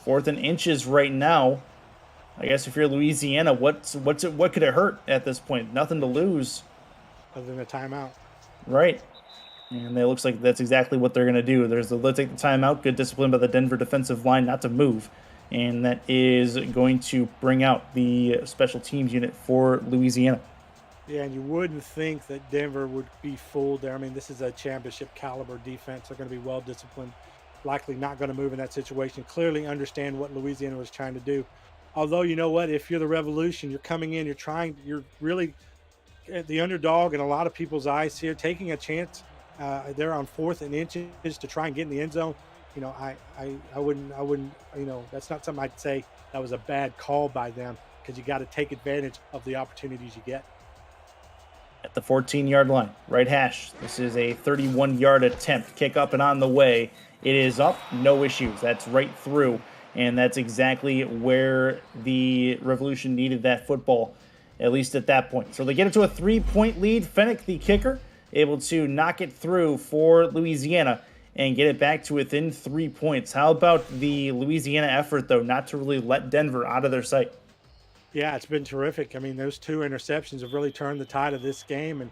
4th and inches right now. I guess if you're Louisiana, what could it hurt at this point? Nothing to lose. Other than a timeout. Right. And it looks like that's exactly what they're going to do. Let's take the timeout. Good discipline by the Denver defensive line not to move. And that is going to bring out the special teams unit for Louisiana. Yeah, and you wouldn't think that Denver would be fooled there. I mean, this is a championship caliber defense. They're going to be well disciplined, likely not going to move in that situation. Clearly understand what Louisiana was trying to do. Although, you know what, if you're the Revolution, you're coming in, you're really the underdog in a lot of people's eyes here, taking a chance. They're on 4th and inches to try and get in the end zone. You know, I wouldn't, you know, that's not something I'd say that was a bad call by them, because you got to take advantage of the opportunities you get. At the 14-yard line, right hash. This is a 31-yard attempt. Kick up and on the way. It is up, no issues. That's right through, and that's exactly where the Revolution needed that football, at least at that point. So they get into a 3-point lead. Fennick, the kicker, able to knock it through for Louisiana and get it back to within 3 points. How about the Louisiana effort, though, not to really let Denver out of their sight? Yeah, it's been terrific. I mean, those 2 interceptions have really turned the tide of this game. And,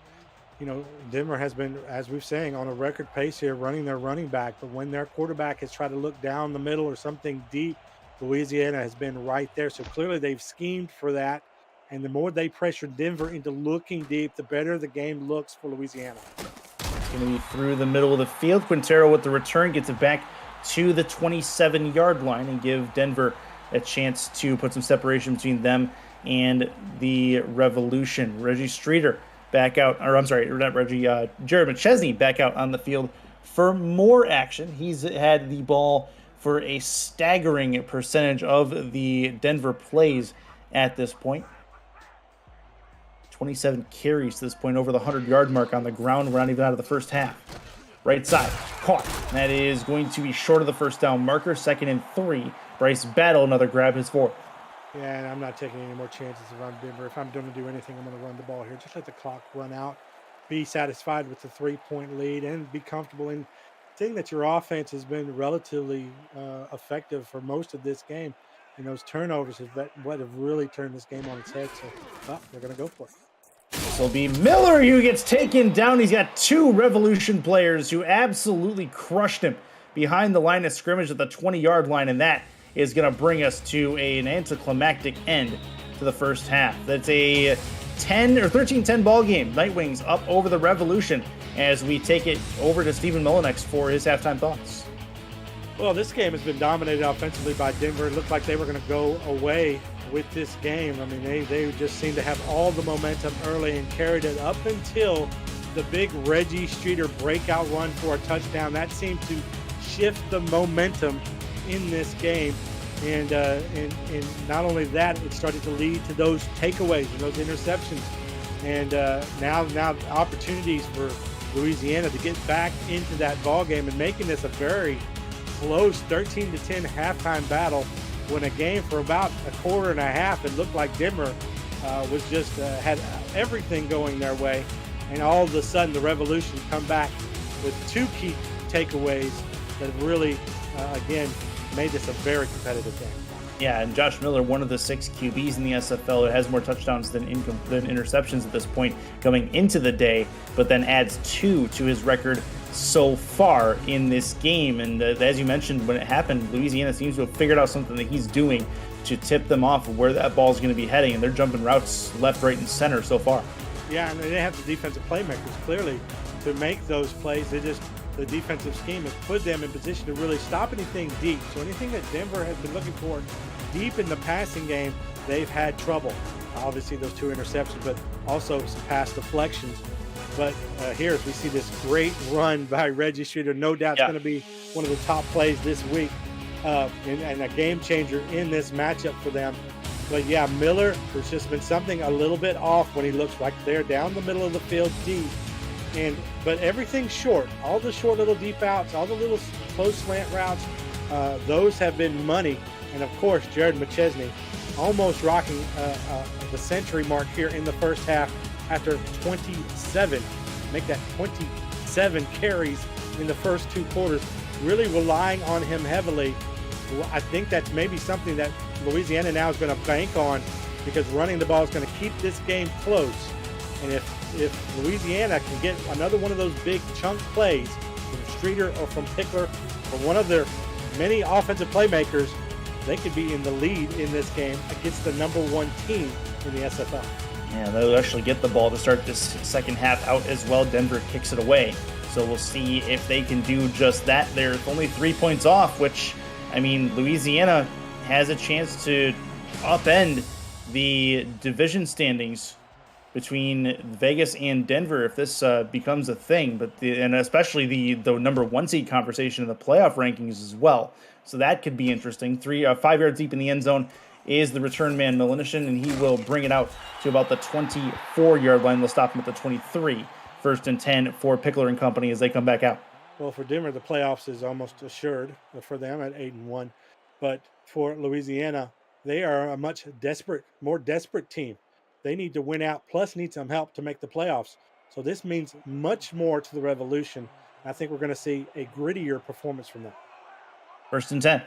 you know, Denver has been, as we've saying, on a record pace here, running their running back. But when their quarterback has tried to look down the middle or something deep, Louisiana has been right there. So clearly they've schemed for that. And the more they pressure Denver into looking deep, the better the game looks for Louisiana. It's going to be through the middle of the field. Quintero with the return gets it back to the 27-yard line and give Denver a chance to put some separation between them and the Revolution. Reggie Streeter back out, or I'm sorry, not Reggie, Jared McChesney back out on the field for more action. He's had the ball for a staggering percentage of the Denver plays at this point. 27 carries to this point, over the 100-yard mark on the ground. We're not even out of the first half. Right side, caught. That is going to be short of the first down marker. 2nd and 3. Bryce Battle, another grab, his 4th. Yeah, and I'm not taking any more chances if I'm Denver. If I'm going to do anything, I'm going to run the ball here. Just let the clock run out. Be satisfied with the 3-point lead and be comfortable in seeing that your offense has been relatively effective for most of this game. And those turnovers is what have really turned this game on its head. So, they're going to go for it. This will be Miller who gets taken down. He's got 2 Revolution players who absolutely crushed him behind the line of scrimmage at the 20-yard line, and that is going to bring us to an anticlimactic end to the first half. That's a 13-10 ball game. Night Wings up over the Revolution as we take it over to Stephen Milinex for his halftime thoughts. Well, this game has been dominated offensively by Denver. It looked like they were going to go away with this game. I mean, they just seemed to have all the momentum early and carried it up until the big Reggie Streeter breakout run for a touchdown. That seemed to shift the momentum in this game. And not only that, it started to lead to those takeaways and those interceptions. And now opportunities for Louisiana to get back into that ball game and making this a very close 13-10 halftime battle, when a game for about a quarter and a half, it looked like Denver was just had everything going their way. And all of a sudden, the Revolution come back with 2 key takeaways that really, again, made this a very competitive game. Yeah, and Josh Miller, one of the 6 QBs in the SFL, who has more touchdowns than interceptions at this point coming into the day, but then adds 2 to his record so far in this game. And as you mentioned, when it happened, Louisiana seems to have figured out something that he's doing to tip them off of where that ball is going to be heading, and they're jumping routes left, right, and center so far. Yeah, and they have the defensive playmakers clearly to make those plays. The defensive scheme has put them in position to really stop anything deep. So anything that Denver has been looking for deep in the passing game, they've had trouble. obviously those 2 interceptions, but also some pass deflections. But here, as we see this great run by Reggie Streeter, no doubt it's Yeah. going to be one of the top plays this week, and a game changer in this matchup for them. But yeah, Miller, there's just been something a little bit off when he looks right there down the middle of the field deep. But everything's short. All the short little deep outs, all the little close slant routes, those have been money. And of course, Jared McChesney almost rocking the century mark here in the first half after 27. Make that 27 carries in the first 2 quarters. Really relying on him heavily. I think that's maybe something that Louisiana now is going to bank on, because running the ball is going to keep this game close. And if Louisiana can get another one of those big chunk plays from Streeter or from Pickler or one of their many offensive playmakers, they could be in the lead in this game against the #1 team in the SFL. Yeah, they'll actually get the ball to start this second half out as well. Denver kicks it away. So we'll see if they can do just that. They're only 3 points off, which, I mean, Louisiana has a chance to upend the division standings between Vegas and Denver if this becomes a thing. And especially the #1 seed conversation in the playoff rankings as well. So that could be interesting. 5 yards deep in the end zone is the return man, Milanishin, and he will bring it out to about the 24-yard line. They'll stop him at the 23. 1st and 10 for Pickler and company as they come back out. Well, for Denver, the playoffs is almost assured for them at 8-1. But for Louisiana, they are a more desperate team. They need to win out, plus need some help to make the playoffs. So this means much more to the Revolution. I think we're going to see a grittier performance from them. 1st and 10.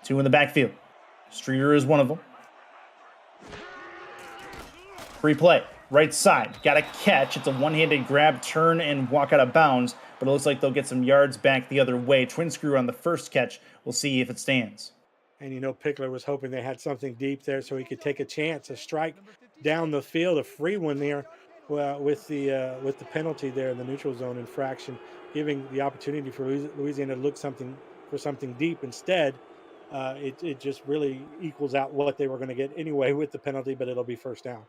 2 in the backfield. Streeter is one of them. Free play. Right side. Got a catch. It's a one-handed grab, turn, and walk out of bounds. But it looks like they'll get some yards back the other way. Twin screw on the first catch. We'll see if it stands. And, Pickler was hoping they had something deep there so he could take a chance, a strike down the field, a free one there with the penalty there in the neutral zone infraction, giving the opportunity for Louisiana to look for something deep. Instead, it just really equals out what they were going to get anyway with the penalty, but it'll be 1st down.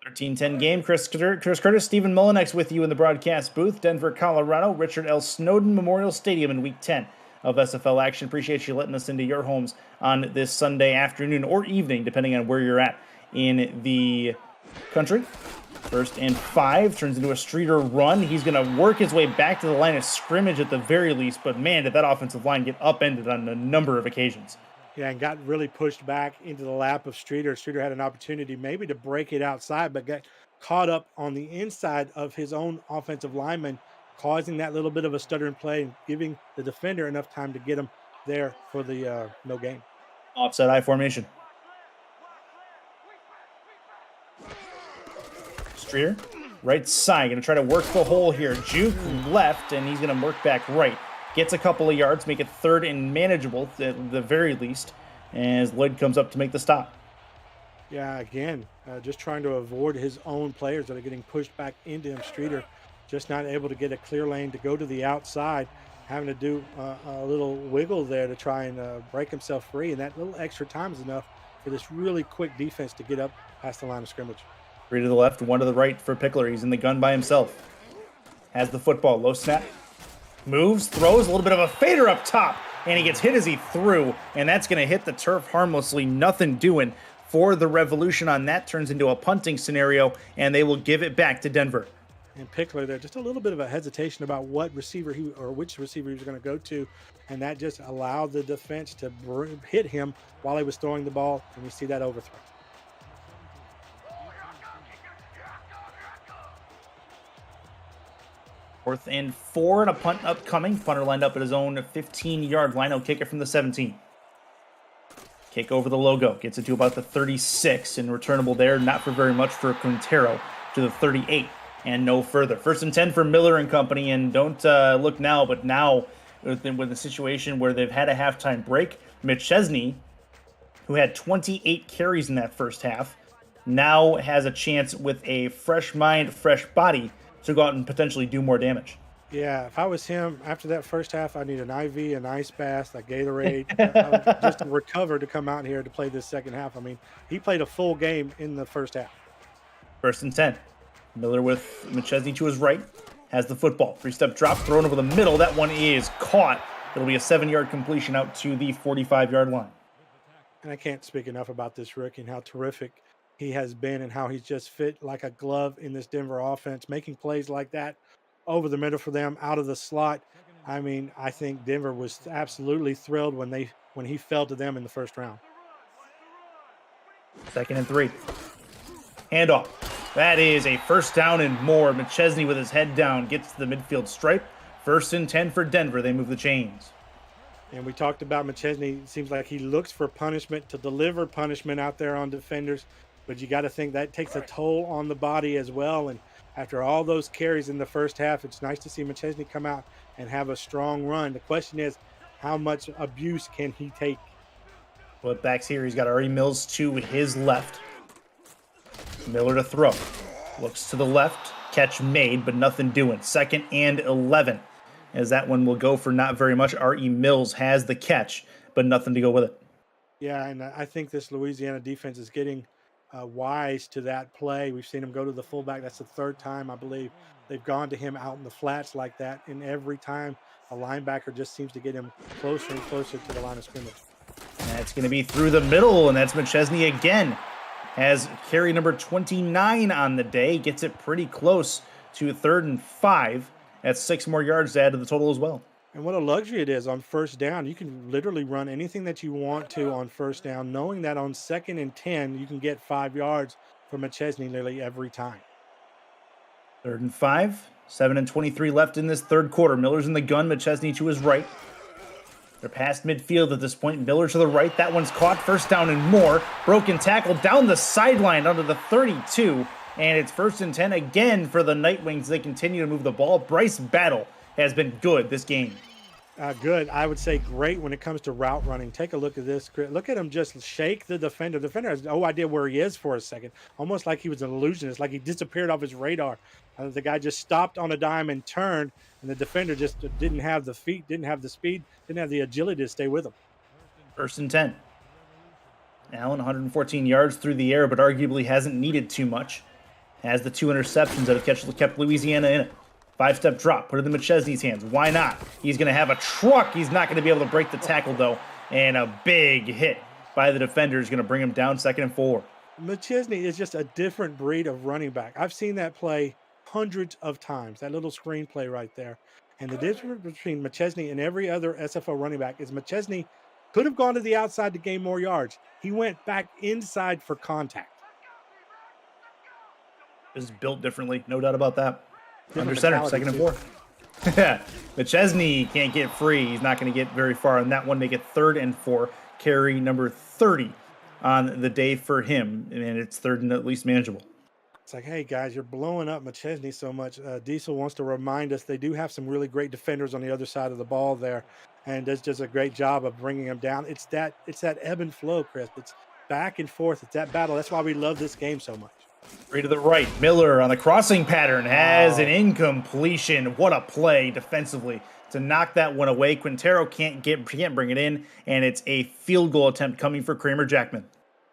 13-10 game. Chris Curtis, Stephen Mullinex with you in the broadcast booth. Denver, Colorado, Richard L. Snowden Memorial Stadium in Week 10 of SFL action. Appreciate you letting us into your homes on this Sunday afternoon or evening, depending on where you're at in the country. 1st and 5 turns into a Streeter run. He's going to work his way back to the line of scrimmage at the very least, but man, did that offensive line get upended on a number of occasions. Yeah, and got really pushed back into the lap of Streeter. Streeter had an opportunity maybe to break it outside, but got caught up on the inside of his own offensive lineman, causing that little bit of a stuttering play and giving the defender enough time to get him there for the no gain. Offset I formation. Streeter, right side, going to try to work the hole here. Juke left, and he's going to work back right. Gets a couple of yards, make it 3rd and manageable at the very least, as Lloyd comes up to make the stop. Yeah, again, just trying to avoid his own players that are getting pushed back into him. Streeter just not able to get a clear lane to go to the outside, having to do a little wiggle there to try and break himself free, and that little extra time is enough for this really quick defense to get up past the line of scrimmage. 3 to the left, 1 to the right for Pickler. He's in the gun by himself. Has the football, low snap. Moves, throws, a little bit of a fader up top, and he gets hit as he threw, and that's going to hit the turf harmlessly. Nothing doing for the Revolution on that. Turns into a punting scenario, and they will give it back to Denver. And Pickler there, just a little bit of a hesitation about which receiver he was going to go to, and that just allowed the defense to hit him while he was throwing the ball, and we see that overthrow. Fourth and 4 and a punt upcoming. Punter lined up at his own 15-yard line. He'll kick it from the 17. Kick over the logo. Gets it to about the 36 and returnable there. Not for very much for Quintero to the 38 and no further. 1st and 10 for Miller and company. And don't look now, but now with the situation where they've had a halftime break, McChesney, who had 28 carries in that first half, now has a chance with a fresh mind, fresh body to go out and potentially do more damage. Yeah, if I was him after that first half, I need an IV, an ice bath, a Gatorade, just to recover to come out here to play this second half. I mean, he played a full game in the first half. 1st and 10. Miller with McChesney to his right. Has the football. 3-step drop thrown over the middle. That one is caught. It'll be a 7-yard completion out to the 45-yard line. And I can't speak enough about this rookie and how terrific he has been and how he's just fit like a glove in this Denver offense, making plays like that over the middle for them, out of the slot. I mean, I think Denver was absolutely thrilled when he fell to them in the first round. 2nd and 3. Handoff. That is a 1st down and more. McChesney with his head down gets to the midfield stripe. 1st and 10 for Denver. They move the chains. And we talked about McChesney. It seems like he looks for punishment to deliver punishment out there on defenders, but you got to think that takes a toll on the body as well. And after all those carries in the first half, it's nice to see McChesney come out and have a strong run. The question is, how much abuse can he take? Flip backs here. He's got Ari Mills to his left. Miller to throw. Looks to the left. Catch made, but nothing doing. 2nd and 11. As that one will go for not very much. R.E. Mills has the catch, but nothing to go with it. Yeah, and I think this Louisiana defense is getting wise to that play. We've seen him go to the fullback. That's the 3rd time, I believe, they've gone to him out in the flats like that. And every time a linebacker just seems to get him closer and closer to the line of scrimmage. That's going to be through the middle, and that's McChesney again. Has carry number 29 on the day. Gets it pretty close to 3rd and 5. That's 6 more yards to add to the total as well. And what a luxury it is on 1st down. You can literally run anything that you want to on 1st down, knowing that on 2nd and 10, you can get 5 yards from McChesney nearly every time. 3rd and 5. 7 and 23 left in this 3rd quarter. Miller's in the gun. McChesney to his right. They're past midfield at this point. Miller to the right. That one's caught. 1st down and more. Broken tackle down the sideline under the 32. And it's 1st and 10 again for the Nightwings. They continue to move the ball. Bryce Battle has been good this game. Good. I would say great when it comes to route running. Take a look at this. Look at him just shake the defender. The defender has no idea where he is for a second. Almost like he was an illusionist, like he disappeared off his radar. The guy just stopped on a dime and turned, and the defender just didn't have the feet, didn't have the speed, didn't have the agility to stay with him. 1st and 10. Allen, 114 yards through the air, but arguably hasn't needed too much. Has the 2 interceptions that have kept Louisiana in it. 5-step drop, put it in McChesney's hands. Why not? He's going to have a truck. He's not going to be able to break the tackle, though. And a big hit by the defender is going to bring him down 2nd and 4. McChesney is just a different breed of running back. I've seen that play hundreds of times, that little screen play right there. And the difference between McChesney and every other SFL running back is McChesney could have gone to the outside to gain more yards. He went back inside for contact. Is built differently, no doubt about that. Different Under center, mentality, 2nd and 4. McChesney can't get free. He's not going to get very far on that one. Make it 3rd and 4. Carry number 30 on the day for him, and it's 3rd and at least manageable. It's like, hey, guys, you're blowing up McChesney so much. Diesel wants to remind us they do have some really great defenders on the other side of the ball there, and does just a great job of bringing them down. It's that ebb and flow, Chris. It's back and forth. It's that battle. That's why we love this game so much. 3 to the right. Miller on the crossing pattern has an incompletion. What a play defensively to knock that one away. Quintero can't bring it in, and it's a field goal attempt coming for Kramer Jackman.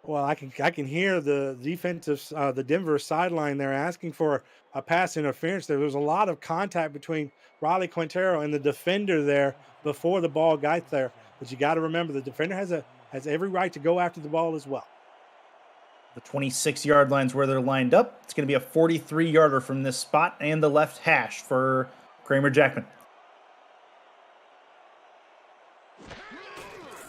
Well, I can hear the the Denver sideline there asking for a pass interference. There was a lot of contact between Riley Quintero and the defender there before the ball got there. But you got to remember the defender has every right to go after the ball as well. The 26-yard line's where they're lined up. It's going to be a 43-yarder from this spot and the left hash for Kramer Jackman.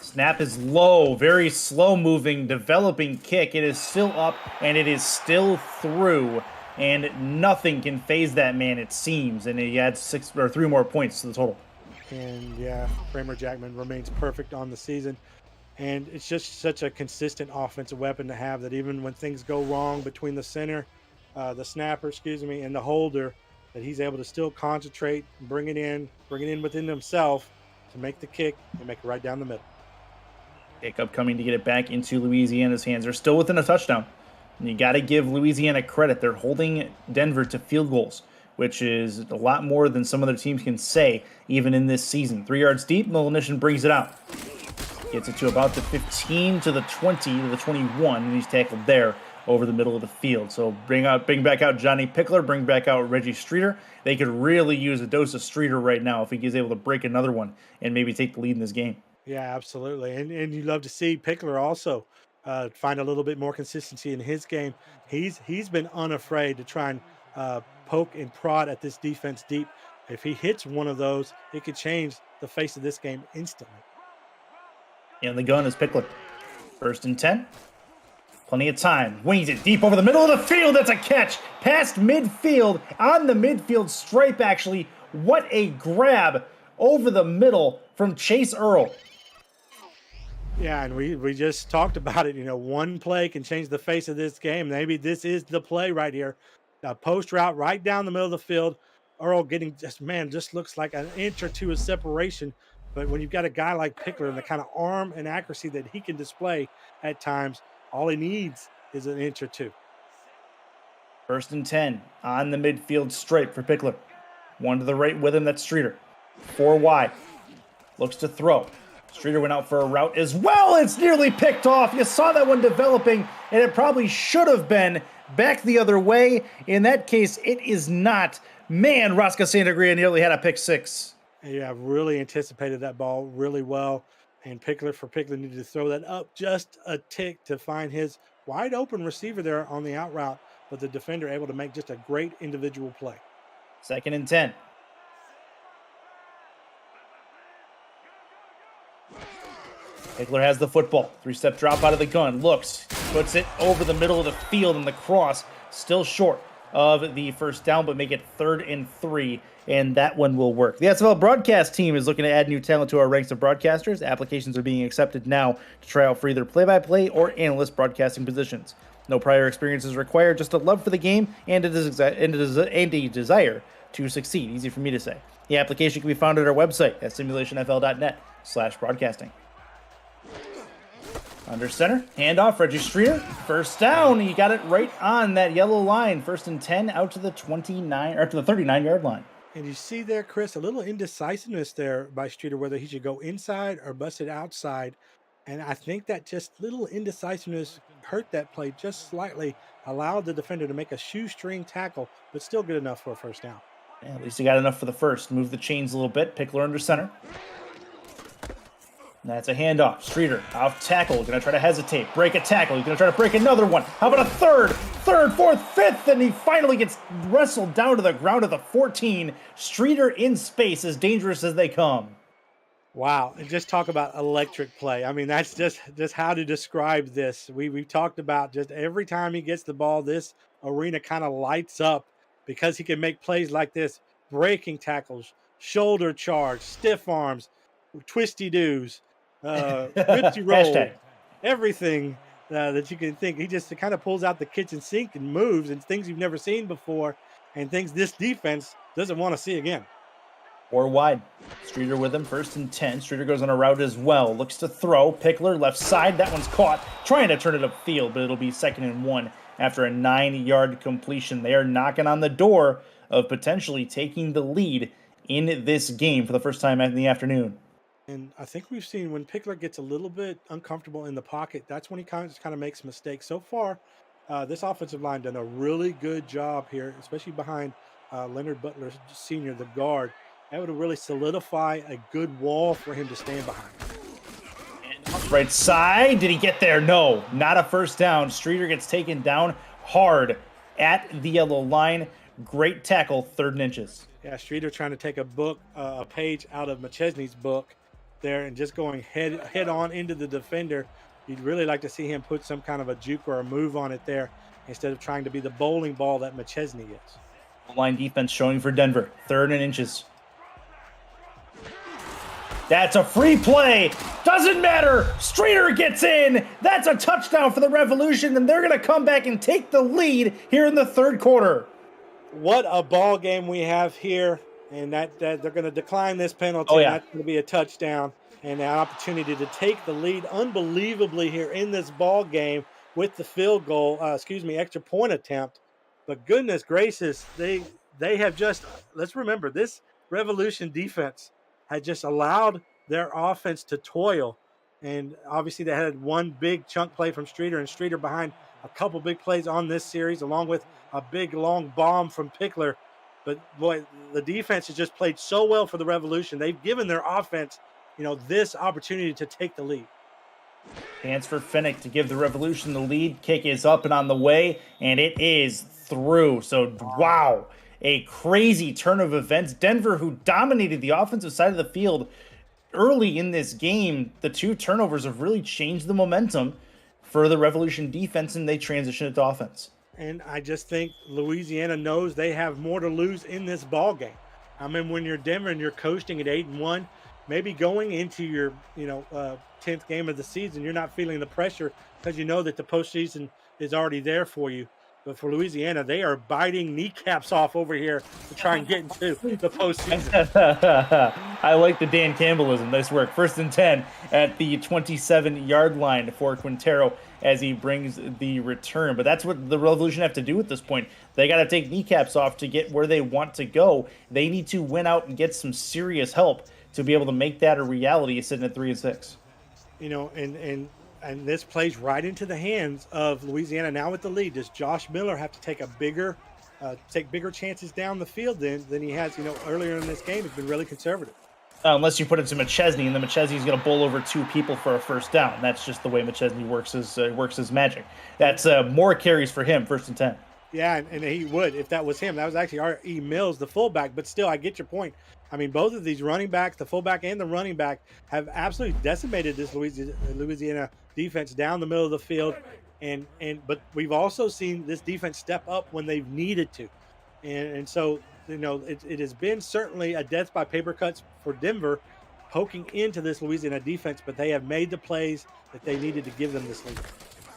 Snap is low, very slow-moving, developing kick. It is still up, and it is still through, and nothing can phase that man, it seems, and he adds 3 more points to the total. And, yeah, Kramer Jackman remains perfect on the season. And it's just such a consistent offensive weapon to have that even when things go wrong between the center, the snapper, and the holder, that he's able to still concentrate, bring it in within himself to make the kick and make it right down the middle. Pickup coming to get it back into Louisiana's hands. They're still within a touchdown. And you got to give Louisiana credit. They're holding Denver to field goals which is a lot more than some other teams can say, even in this season. 3 yards deep, Melanition brings it out. Gets it to about the 15 to the 20 to the 21, and he's tackled there over the middle of the field. So bring back out Johnny Pickler, bring back out Reggie Streeter. They could really use a dose of Streeter right now if he is able to break another one and maybe take the lead in this game. Yeah, absolutely. And you love to see Pickler also find a little bit more consistency in his game. He's been unafraid to try and poke and prod at this defense deep. If he hits one of those, it could change the face of this game instantly. And the gun is Pickler. 1st and 10. Plenty of time. Wings it deep over the middle of the field. That's a catch. Past midfield. On the midfield stripe, actually. What a grab over the middle from Chase Earl. Yeah, and we just talked about it. You know, one play can change the face of this game. Maybe this is the play right here. A post route right down the middle of the field. Earl getting just looks like an inch or two of separation. But when you've got a guy like Pickler and the kind of arm and accuracy that he can display at times, all he needs is an inch or two. 1st and 10 on the midfield stripe for Pickler. 1 to the right with him, that's Streeter. 4 wide. Looks to throw. Streeter went out for a route as well. It's nearly picked off. You saw that one developing, and it probably should have been back the other way. In that case, it is not. Man, Rosca Santagria nearly had a pick 6. Yeah, really anticipated that ball really well. And Pickler needed to throw that up just a tick to find his wide open receiver there on the out route. But the defender able to make just a great individual play. 2nd and 10. Pickler has the football. 3-step drop out of the gun. Looks, puts it over the middle of the field, and the cross still short of the first down, but make it 3rd and 3, and that one will work. The SFL broadcast team is looking to add new talent to our ranks of broadcasters. Applications are being accepted now to try out for either play-by-play or analyst broadcasting positions. No prior experience is required, just a love for the game and a desire to succeed. Easy for me to say. The application can be found at our website at simulationfl.net/broadcasting. Under center, handoff, Reggie Streeter. 1st down, he got it right on that yellow line. 1st and 10 out to the 29 or to the 39-yard line. And you see there, Chris, a little indecisiveness there by Streeter, whether he should go inside or bust it outside. And I think that just little indecisiveness hurt that play just slightly, allowed the defender to make a shoestring tackle, but still good enough for a 1st down. Yeah, at least he got enough for the first. Move the chains a little bit. Pickler under center. That's a handoff. Streeter off tackle. Going to try to hesitate. Break a tackle. He's going to try to break another one. How about a third, 4th, 5th? And he finally gets wrestled down to the ground at the 14. Streeter in space, as dangerous as they come. Wow. And just talk about electric play. I mean, that's just how to describe this. We've talked about just every time he gets the ball, this arena kind of lights up because he can make plays like this. Breaking tackles, shoulder charge, stiff arms, twisty-doos. Ripsy roll, Hashtag. everything that you can think. He just kind of pulls out the kitchen sink and moves, and things you've never seen before, and things this defense doesn't want to see again. 4 wide. Streeter with him. 1st and 10. Streeter goes on a route as well. Looks to throw. Pickler left side. That one's caught. Trying to turn it upfield, but it'll be 2nd and 1 after a 9-yard completion. They are knocking on the door of potentially taking the lead in this game for the first time in the afternoon. And I think we've seen when Pickler gets a little bit uncomfortable in the pocket, that's when he kind of makes mistakes. So far, this offensive line done a really good job here, especially behind Leonard Butler Sr., the guard. That would really solidify a good wall for him to stand behind. Right side. Did he get there? No, not a 1st down. Streeter gets taken down hard at the yellow line. Great tackle, 3rd and inches. Yeah, Streeter trying to take a page out of McChesney's book there and just going head on into the defender. You'd really like to see him put some kind of a juke or a move on it there instead of trying to be the bowling ball that McChesney is. Line defense showing for Denver. 3rd and inches. That's a free play. Doesn't matter. Streeter gets in. That's a touchdown for the Revolution, and they're going to come back and take the lead here in the 3rd quarter. What a ball game we have here, and that they're going to decline this penalty. Oh, yeah. That's going to be a touchdown and an opportunity to take the lead unbelievably here in this ball game with the extra point attempt. But goodness gracious, they have just, let's remember, this Revolution defense had just allowed their offense to toil. And obviously they had one big chunk play from Streeter, and Streeter behind a couple big plays on this series, along with a big long bomb from Pickler. But boy, the defense has just played so well for the Revolution. They've given their offense, this opportunity to take the lead. Chance for Finnick to give the Revolution the lead. Kick is up and on the way, and it is through. So, wow, a crazy turn of events. Denver, who dominated the offensive side of the field early in this game, the 2 turnovers have really changed the momentum for the Revolution defense, and they transition it to offense. And I just think Louisiana knows they have more to lose in this ball game. I mean, when you're Denver and you're coasting at 8-1, maybe going into your 10th game of the season, you're not feeling the pressure because you know that the postseason is already there for you. But for Louisiana, they are biting kneecaps off over here to try and get into the postseason. I like the Dan Campbellism. Nice work. 1st and 10 at the 27-yard line for Quintero as he brings the return. But that's what the Revolution have to do at this point. They got to take kneecaps off to get where they want to go. They need to win out and get some serious help to be able to make that a reality, sitting at 3-6. And this plays right into the hands of Louisiana now with the lead. Does Josh Miller have to take bigger chances down the field than he has, earlier in this game? He's been really conservative. Unless you put it to McChesney, and then McChesney's going to bowl over 2 people for a first down. That's just the way McChesney works his magic. That's more carries for him, 1st and 10. Yeah, and he would if that was him. That was actually R.E. Mills, the fullback. But still, I get your point. I mean, both of these running backs, the fullback and the running back, have absolutely decimated this Louisiana defense down the middle of the field. But we've also seen this defense step up when they've needed to. And so, it has been certainly a death by paper cuts for Denver poking into this Louisiana defense, but they have made the plays that they needed to give them this lead.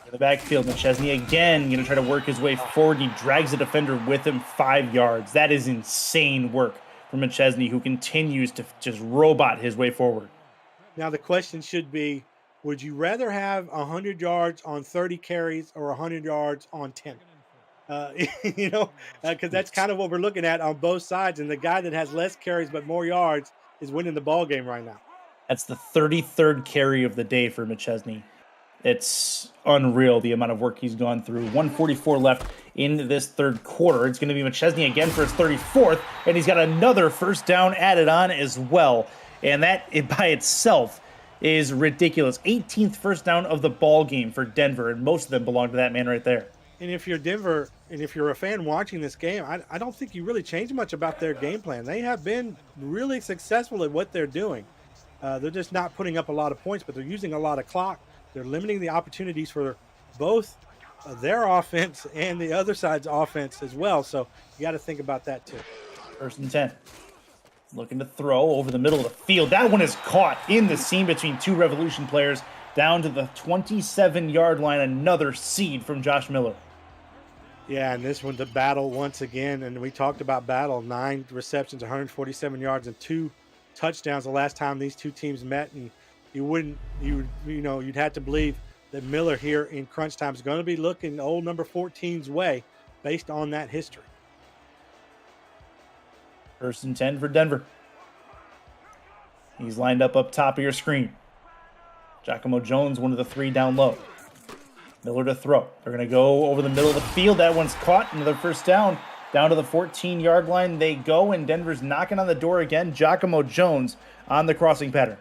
In the backfield, McChesney again going to try to work his way forward. He drags the defender with him 5 yards. That is insane work from McChesney, who continues to just robot his way forward. Now the question should be, would you rather have 100 yards on 30 carries or 100 yards on 10? Because that's kind of what we're looking at on both sides. And the guy that has less carries but more yards is winning the ball game right now. That's the 33rd carry of the day for McChesney. It's unreal the amount of work he's gone through. 1:44 left in this 3rd quarter. It's going to be McChesney again for his 34th, and he's got another first down added on as well. And that by itself is ridiculous. 18th first down of the ball game for Denver, and most of them belong to that man right there. And if you're Denver, and if you're a fan watching this game, I don't think you really change much about their game plan. They have been really successful at what they're doing. They're just not putting up a lot of points, but they're using a lot of clock. They're limiting the opportunities for both their offense and the other side's offense as well. So you got to think about that too. 1st and 10. Looking to throw over the middle of the field. That one is caught in the seam between 2 Revolution players down to the 27-yard line. Another seed from Josh Miller. Yeah, and this one, the battle once again. And we talked about battle. 9 receptions, 147 yards, and 2 touchdowns the last time these 2 teams met. And you'd have to believe that Miller here in crunch time is going to be looking old number 14's way based on that history. 1st and 10 for Denver. He's lined up top of your screen. Giacomo Jones, one of the 3 down low. Miller to throw. They're going to go over the middle of the field. That one's caught. Another first down. Down to the 14-yard line they go, and Denver's knocking on the door again. Giacomo Jones on the crossing pattern.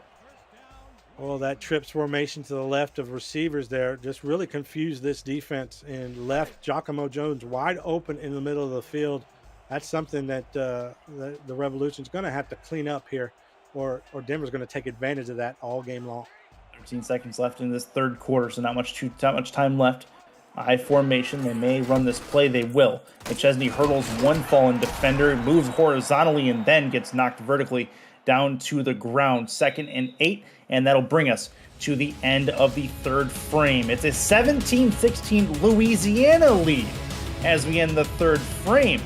Well, that trips formation to the left of receivers there just really confused this defense and left Giacomo Jones wide open in the middle of the field. That's something that the Revolution's going to have to clean up here, or Denver's going to take advantage of that all game long. 13 seconds left in this 3rd quarter, so not much time left. I formation. They may run this play. They will. McChesney hurdles one fallen defender, moves horizontally, and then gets knocked vertically down to the ground. 2nd and 8, and that'll bring us to the end of the 3rd frame. It's a 17-16 Louisiana lead as we end the 3rd frame.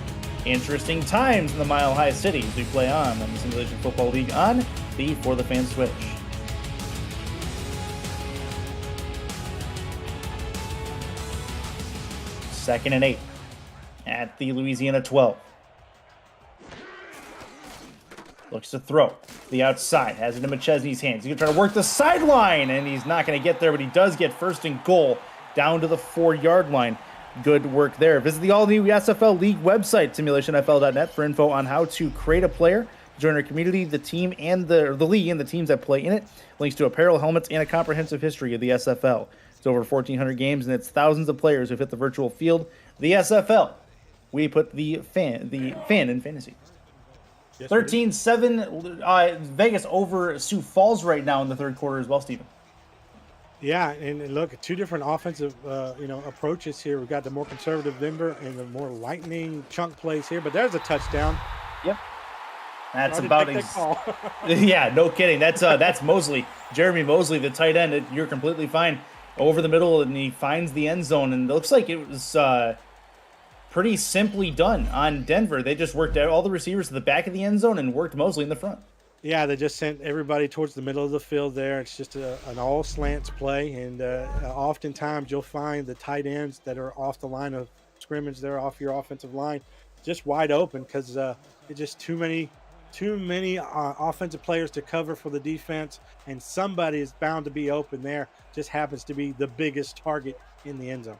Interesting times in the Mile High City as we play on the Simulation Football League on the For the Fans Switch. Second and 8 at the Louisiana 12. Looks to throw the outside, has it in McChesney's hands. He's gonna try to work the sideline, and he's not gonna get there, but he does get first and goal down to the 4-yard line. Good work there. Visit the all-new SFL League website, simulationfl.net, for info on how to create a player, join our community, the team, and the league, and the teams that play in it. Links to apparel, helmets, and a comprehensive history of the SFL. It's over 1,400 games, and it's thousands of players who've hit the virtual field. The SFL. We put the fan in fantasy. Yes, 13-7, Vegas over Sioux Falls right now in the third quarter as well, Stephen. Yeah, and look, two different offensive, approaches here. We've got the more conservative Denver and the more lightning chunk plays here. But there's a touchdown. Yep, that's about yeah, no kidding. That's Mosley, Jeremy Mosley, the tight end. You're completely fine over the middle, and he finds the end zone, and it looks like it was pretty simply done on Denver. They just worked out all the receivers to the back of the end zone and worked Mosley in the front. Yeah, they just sent everybody towards the middle of the field there. It's just an all slants play, and oftentimes you'll find the tight ends that are off the line of scrimmage, they're off your offensive line, just wide open because it's just too many offensive players to cover for the defense, and somebody is bound to be open there. Just happens to be the biggest target in the end zone.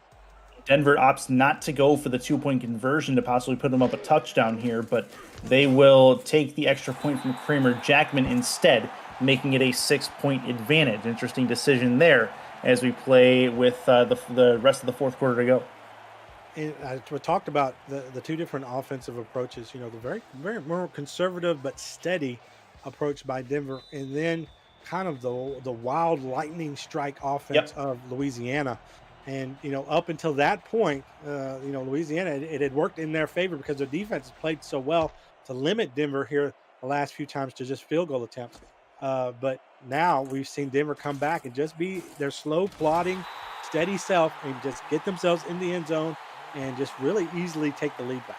Denver opts not to go for the 2-point conversion to possibly put them up a touchdown here, but they will take the extra point from Kramer Jackman instead, making it a 6-point advantage. Interesting decision there as we play with the rest of the fourth quarter to go. And we talked about the two different offensive approaches, the very, very more conservative but steady approach by Denver, and then kind of the wild lightning strike offense of Louisiana. And, up until that point, Louisiana, it had worked in their favor because their defense has played so well to limit Denver here the last few times to just field goal attempts. But now we've seen Denver come back and just be their slow, plodding, steady self and just get themselves in the end zone and just really easily take the lead back.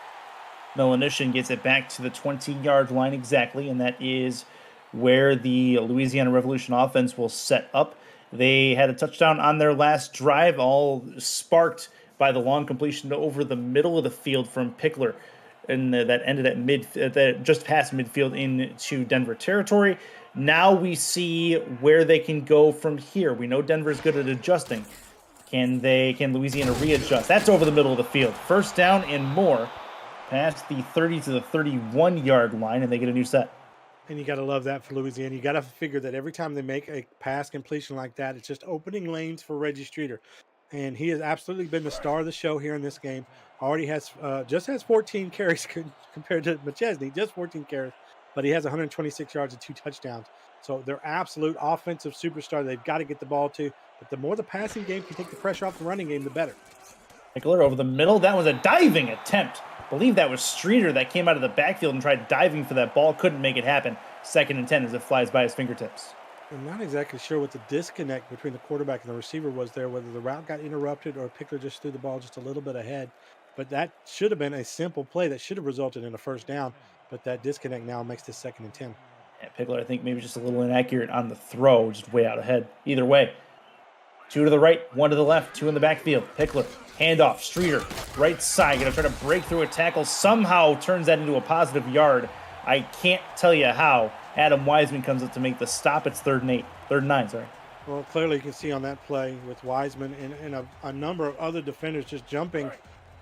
Melanishin gets it back to the 20-yard line exactly, and that is where the Louisiana Revolution offense will set up. They had a touchdown on their last drive, all sparked by the long completion over the middle of the field from Pickler, and that ended at just past midfield into Denver territory. Now we see where they can go from here. We know Denver's good at adjusting. Can Louisiana readjust? That's over the middle of the field. First down and more, past the 30 to the 31-yard line, and they get a new set. And you got to love that for Louisiana. You got to figure that every time they make a pass completion like that, it's just opening lanes for Reggie Streeter. And he has absolutely been the star of the show here in this game. Already has 14 carries compared to McChesney, just 14 carries. But he has 126 yards and 2 touchdowns. So they're absolute offensive superstar. They've got to get the ball to. But the more the passing game can take the pressure off the running game, the better. Pickler over the middle. That was a diving attempt. I believe that was Streeter that came out of the backfield and tried diving for that ball. Couldn't make it happen. 2nd and 10 as it flies by his fingertips. I'm not exactly sure what the disconnect between the quarterback and the receiver was there, whether the route got interrupted or Pickler just threw the ball just a little bit ahead. But that should have been a simple play that should have resulted in a first down. But that disconnect now makes this 2nd and 10. Yeah, Pickler, I think, maybe just a little inaccurate on the throw, just way out ahead. Either way, 2 to the right, 1 to the left, 2 in the backfield. Pickler, handoff, Streeter, right side, gonna try to break through a tackle, somehow turns that into a positive yard. I can't tell you how. Adam Wiseman comes up to make the stop. It's 3rd and 9, sorry. Well, clearly you can see on that play with Wiseman and a number of other defenders just jumping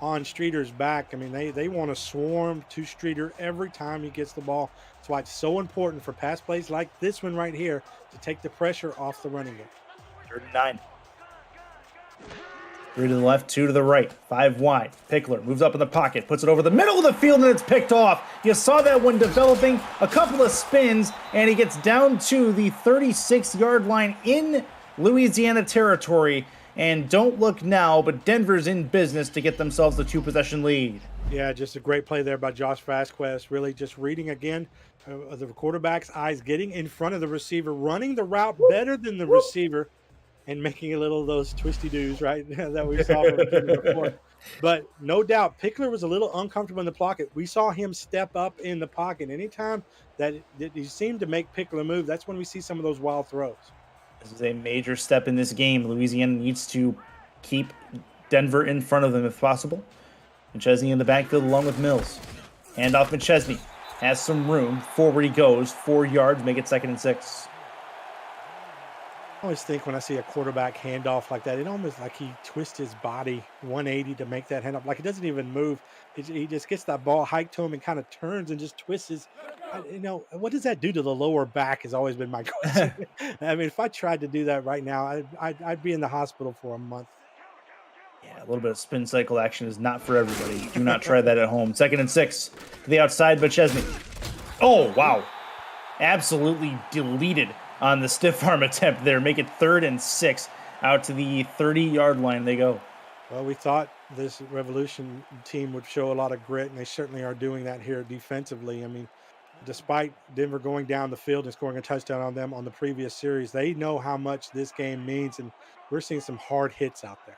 on Streeter's back. I mean, they want to swarm to Streeter every time he gets the ball. That's why it's so important for pass plays like this one right here to take the pressure off the running game. 3rd and 9. 3 to the left, 2 to the right, 5 wide. Pickler moves up in the pocket, puts it over the middle of the field, and it's picked off. You saw that one developing, a couple of spins, and he gets down to the 36-yard line in Louisiana territory. And don't look now, but Denver's in business to get themselves the 2-possession lead. Yeah, just a great play there by Josh Vasquez. Really just reading again the quarterback's eyes, getting in front of the receiver, running the route better than the receiver, and making a little of those twisty-doos, right, that we saw before. But no doubt, Pickler was a little uncomfortable in the pocket. We saw him step up in the pocket. Anytime that he seemed to make Pickler move, that's when we see some of those wild throws. This is a major step in this game. Louisiana needs to keep Denver in front of them if possible. McChesney in the backfield along with Mills. Handoff McChesney. has some room. Forward he goes, 4 yards, make it 2nd and 6. I always think when I see a quarterback handoff like that, it almost like he twists his body 180 to make that handoff. Like he doesn't even move. He just gets that ball hiked to him and kind of turns and just twists his. What does that do to the lower back? Has always been my question. I mean, if I tried to do that right now, I'd be in the hospital for a month. Yeah, a little bit of spin cycle action is not for everybody. Do not try that at home. 2nd and 6 to the outside, but Chesney. Oh, wow. Absolutely deleted on the stiff arm attempt there. Make it 3rd and 6. Out to the 30-yard line they go. Well, we thought this Revolution team would show a lot of grit, and they certainly are doing that here defensively. I mean, despite Denver going down the field and scoring a touchdown on them on the previous series, they know how much this game means, and we're seeing some hard hits out there.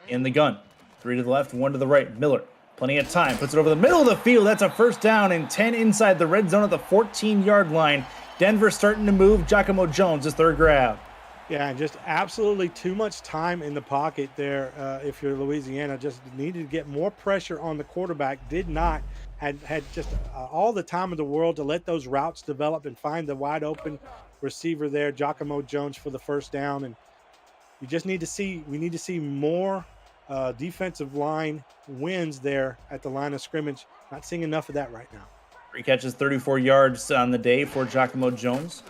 In the gun. 3 to the left, 1 to the right. Miller, plenty of time, puts it over the middle of the field. That's a 1st down and 10 inside the red zone at the 14-yard line. Denver starting to move. Giacomo Jones, his 3rd grab. Yeah, and just absolutely too much time in the pocket there. If you're Louisiana, just needed to get more pressure on the quarterback. Did not. Had just all the time in the world to let those routes develop and find the wide open receiver there, Giacomo Jones, for the 1st down. And we need to see more defensive line wins there at the line of scrimmage. Not seeing enough of that right now. 3 catches, 34 yards on the day for Giacomo Jones.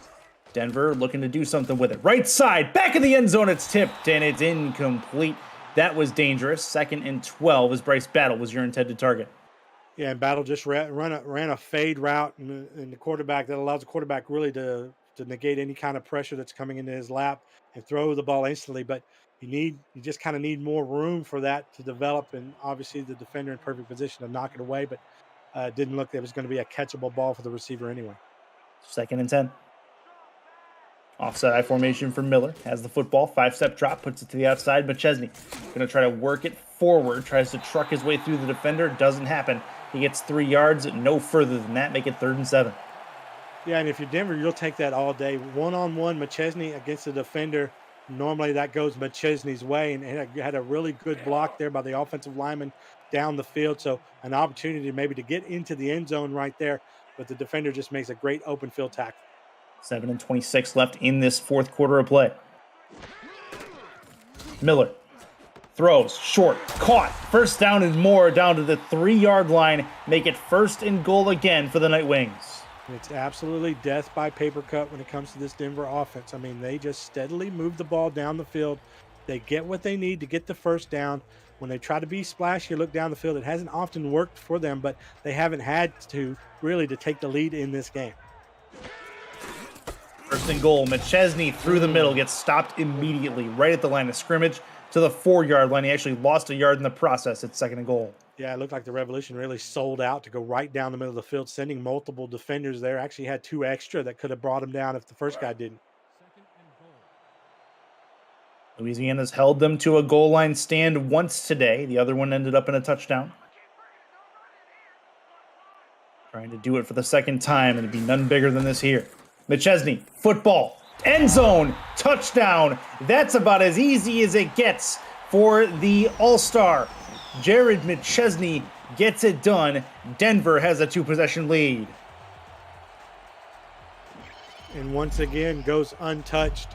Denver looking to do something with it. Right side, back of the end zone, it's tipped, and it's incomplete. That was dangerous. 2nd and 12 as Bryce Battle was your intended target. Yeah, and Battle just ran a fade route, and the quarterback that allows the quarterback really to negate any kind of pressure that's coming into his lap and throw the ball instantly. But you just kind of need more room for that to develop, and obviously the defender in perfect position to knock it away. But it didn't look like it was going to be a catchable ball for the receiver anyway. 2nd and 10. Offside I formation for Miller. Has the football. 5-step drop. Puts it to the outside. But Chesney going to try to work it forward. Tries to truck his way through the defender. Doesn't happen. He gets 3 yards. No further than that. Make it 3rd and 7. Yeah, and if you're Denver, you'll take that all day. One-on-one McChesney against the defender. Normally that goes McChesney's way, and had a really good block there by the offensive lineman down the field. So an opportunity maybe to get into the end zone right there. But the defender just makes a great open field tackle. 7 and 26 left in this 4th quarter of play. Miller throws short, caught. 1st down and more down to the 3-yard line. Make it 1st and goal again for the Night Wings. It's absolutely death by paper cut when it comes to this Denver offense. I mean, they just steadily move the ball down the field. They get what they need to get the 1st down. When they try to be splashy or look down the field, it hasn't often worked for them, but they haven't had to really to take the lead in this game. 1st and goal. McChesney through the middle, gets stopped immediately right at the line of scrimmage to the 4-yard line. He actually lost a yard in the process. It's 2nd and goal. Yeah, it looked like the Revolution really sold out to go right down the middle of the field, sending multiple defenders there. Actually had 2 extra that could have brought him down if the first guy didn't. Louisiana's held them to a goal line stand once today. The other one ended up in a touchdown. Trying to do it for the 2nd time, and it'd be none bigger than this here. McChesney, football, end zone, touchdown. That's about as easy as it gets for the All-Star. Jared McChesney gets it done. Denver has a 2-possession lead. And once again goes untouched,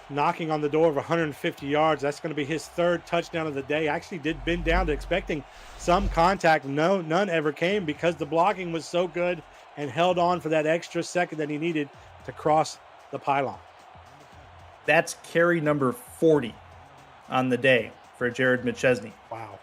knocking on the door of 150 yards. That's going to be his 3rd touchdown of the day. Actually did bend down to expecting some contact. No, none ever came because the blocking was so good and held on for that extra second that he needed to cross the pylon. That's carry number 40 on the day for Jared McChesney. Wow.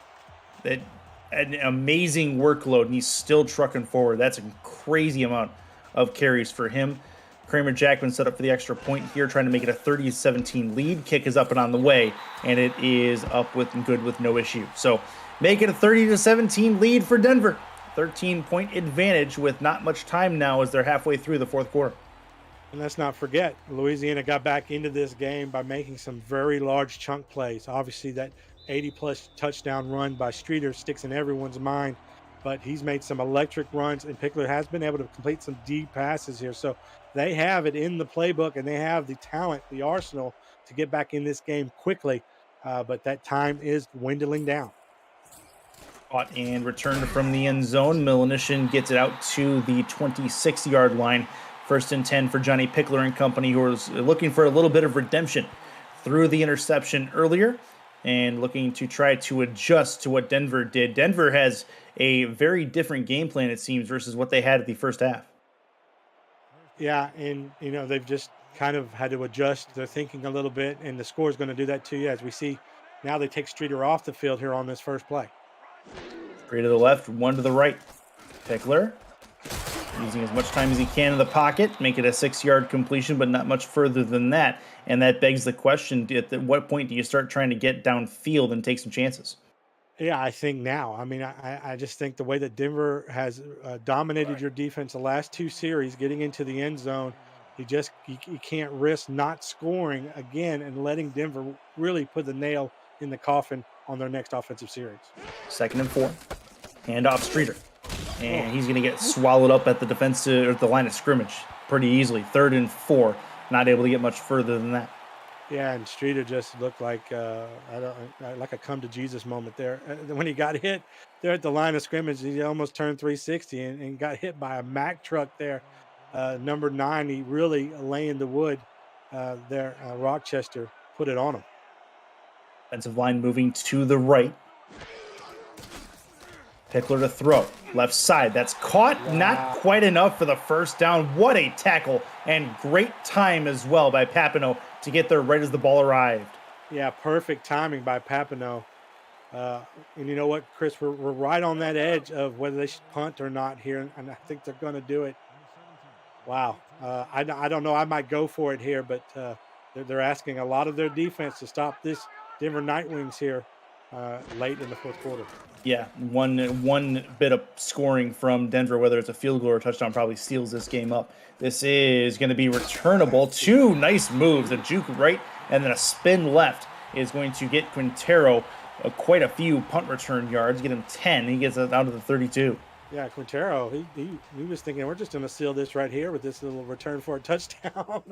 An amazing workload, and he's still trucking forward. That's a crazy amount of carries for him. Kramer Jackman set up for the extra point here, trying to make it a 30-17 lead. Kick is up and on the way, and it is up with and good with no issue. So make it a 30-17 lead for Denver. 13-point advantage with not much time now as they're halfway through the 4th quarter. And let's not forget, Louisiana got back into this game by making some very large chunk plays. Obviously, that 80-plus touchdown run by Streeter sticks in everyone's mind, but he's made some electric runs, and Pickler has been able to complete some deep passes here. So they have it in the playbook, and they have the talent, the arsenal, to get back in this game quickly, but that time is dwindling down. Caught and returned from the end zone. Milanishin gets it out to the 26-yard line. 1st and 10 for Johnny Pickler and company, who was looking for a little bit of redemption through the interception earlier and looking to try to adjust to what Denver did. Denver has a very different game plan, it seems, versus what they had at the first half. Yeah, and they've just kind of had to adjust their thinking a little bit, and the score is going to do that to you, as we see now. They take Streeter off the field here on this first play. 3 to the left, 1 to the right. Pickler using as much time as he can in the pocket, make it a 6-yard completion, but not much further than that. And that begs the question, at what point do you start trying to get downfield and take some chances? Yeah, I think now. I mean, I just think the way that Denver has dominated your defense the last 2 series, getting into the end zone, you can't risk not scoring again and letting Denver really put the nail in the coffin on their next offensive series. 2nd and 4. Hand off Streeter. And he's going to get swallowed up at the defensive or the line of scrimmage pretty easily. 3rd and 4. Not able to get much further than that. Yeah, and Streeter just looked like like a come to Jesus moment there. When he got hit there at the line of scrimmage, he almost turned 360 and got hit by a Mack truck there. Number 9, he really laying the wood there. Rochester put it on him. Defensive line moving to the right. Pickler to throw. Left side. That's caught. Wow. Not quite enough for the first down. What a tackle. And great time as well by Papineau to get there right as the ball arrived. Yeah, perfect timing by Papineau. And you know what, Chris? We're right on that edge of whether they should punt or not here. And I think they're going to do it. Wow. I don't know. I might go for it here, but they're asking a lot of their defense to stop this Denver Nightwings here late in the 4th quarter. Yeah, one bit of scoring from Denver, whether it's a field goal or a touchdown, probably steals this game up. This is going to be returnable. 2 nice moves, a juke right and then a spin left is going to get Quintero quite a few punt return yards, get him 10. He gets out of the 32. Yeah, Quintero, he was thinking, we're just going to seal this right here with this little return for a touchdown.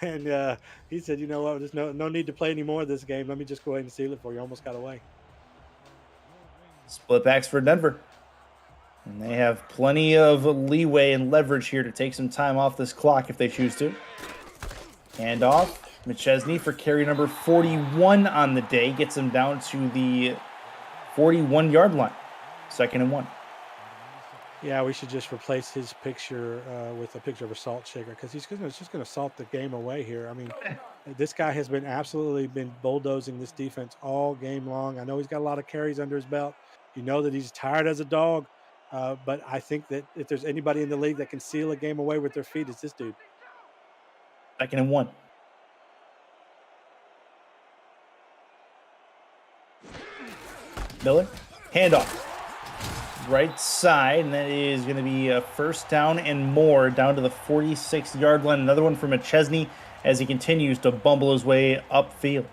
And he said, you know what, there's no need to play any more of this game. Let me just go ahead and seal it for you. Almost got away. Split backs for Denver. And they have plenty of leeway and leverage here to take some time off this clock if they choose to. Hand off. McChesney for carry number 41 on the day. Gets him down to the 41-yard line. 2nd and 1. Yeah, we should just replace his picture with a picture of a salt shaker, because he's just going to salt the game away here. I mean, this guy has been absolutely bulldozing this defense all game long. I know he's got a lot of carries under his belt. You know that he's tired as a dog, but I think that if there's anybody in the league that can seal a game away with their feet, it's this dude. 2nd and 1. Miller, handoff. Right side, and that is going to be a 1st down and more down to the 46-yard line. Another one for McChesney as he continues to bumble his way upfield.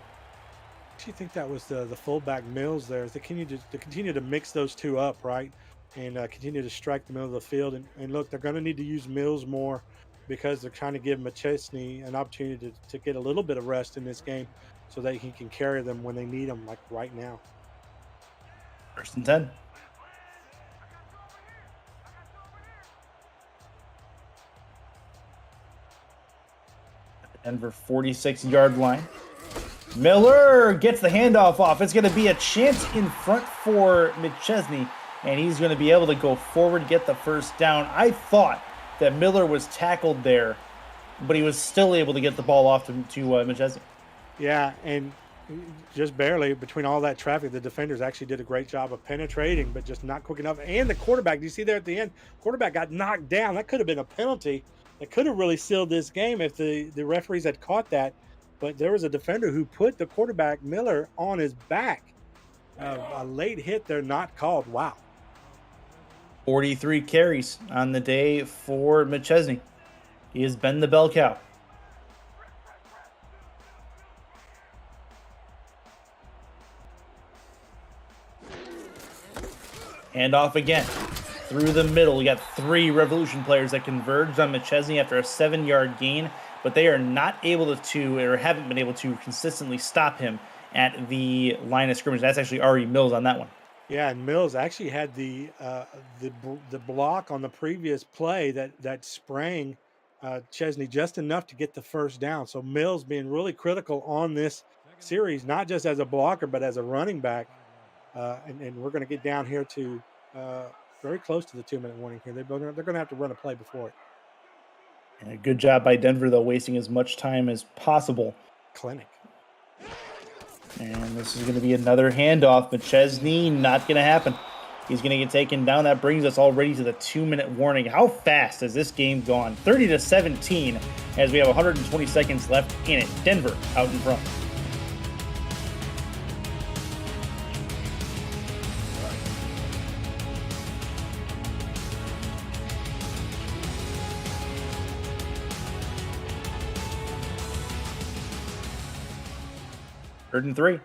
I think that was the fullback Mills there. They continue to mix those two up, right, and continue to strike the middle of the field. And look, they're going to need to use Mills more because they're trying to give McChesney an opportunity to get a little bit of rest in this game so that he can carry them when they need him, like right now. 1st and 10. Denver 46-yard line. Miller gets the handoff off. It's going to be a chance in front for McChesney, and he's going to be able to go forward, get the 1st down. I thought that Miller was tackled there, but he was still able to get the ball off to McChesney. Yeah, and just barely between all that traffic, the defenders actually did a great job of penetrating, but just not quick enough. And the quarterback, do you see there at the end? Quarterback got knocked down. That could have been a penalty. That could have really sealed this game if the referees had caught that. But there was a defender who put the quarterback, Miller, on his back. A late hit there, not called. Wow. 43 carries on the day for McChesney. He has been the bell cow. Hand off again. Through the middle, we got 3 Revolution players that converged on McChesney after a 7-yard gain, but they are not able to, or haven't been able to consistently stop him at the line of scrimmage. That's actually Ari Mills on that one. Yeah, and Mills actually had the block on the previous play that sprang Chesney just enough to get the first down. So Mills being really critical on this series, not just as a blocker but as a running back. And we're going to get down here to uh, very close to the 2 minute warning here. They're going to have to run a play before it. And a good job by Denver, though, wasting as much time as possible. Clinic. And this is going to be another handoff. McChesney, not going to happen. He's going to get taken down. That brings us already to the 2 minute warning. How fast has this game gone? 30-17 as we have 120 seconds left in it. Denver out in front. Third and 3.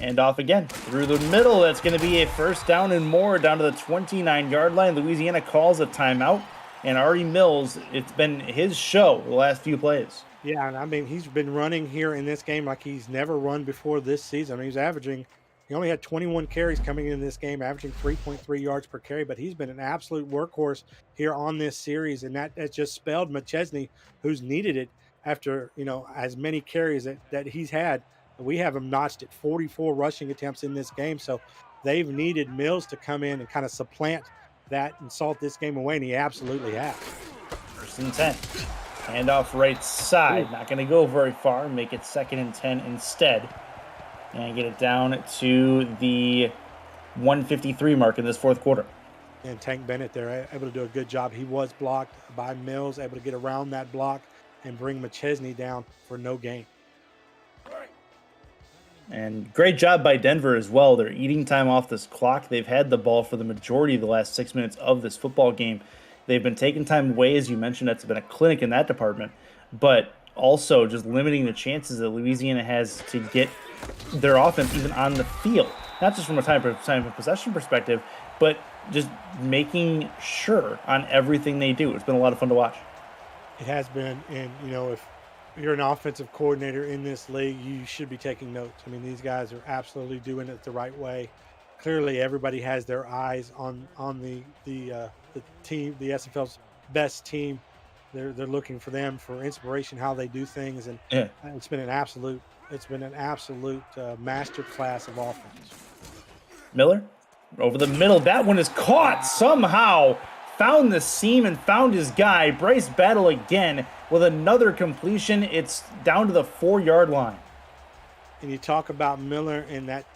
And off again through the middle. That's going to be a first down and more down to the 29-yard line. Louisiana calls a timeout. And Ari Mills, it's been his show the last few plays. Yeah, and I mean, he's been running here in this game like he's never run before this season. I mean, he only had 21 carries coming in this game, averaging 3.3 yards per carry, but he's been an absolute workhorse here on this series. And that just spelled McChesney, who's needed it after, as many carries that he's had. We have him notched at 44 rushing attempts in this game. So they've needed Mills to come in and kind of supplant that and salt this game away, and he absolutely has. First and 10. Handoff right side. Not going to go very far. Make it 2nd and 10 instead. And get it down to the 153 mark in this fourth quarter. And Tank Bennett there, able to do a good job. He was blocked by Mills, able to get around that block and bring McChesney down for no gain. And great job by Denver as well. They're eating time off this clock. They've had the ball for the majority of the last 6 minutes of this football game. They've been taking time away, as you mentioned. That's been a clinic in that department. But also just limiting the chances that Louisiana has to get their offense even on the field. Not just from a time of possession perspective, but just making sure on everything they do. It's been a lot of fun to watch. It has been. And, if you're an offensive coordinator in this league, you should be taking notes. I mean, these guys are absolutely doing it the right way. Clearly, everybody has their eyes on the team, the SFL's best team. They're looking for them for inspiration, how they do things, and it's been an absolute master class of offense. Miller over the middle. That one is caught somehow. Found the seam and found his guy. Bryce Battle again with another completion. It's down to the 4-yard line. And you talk about Miller and that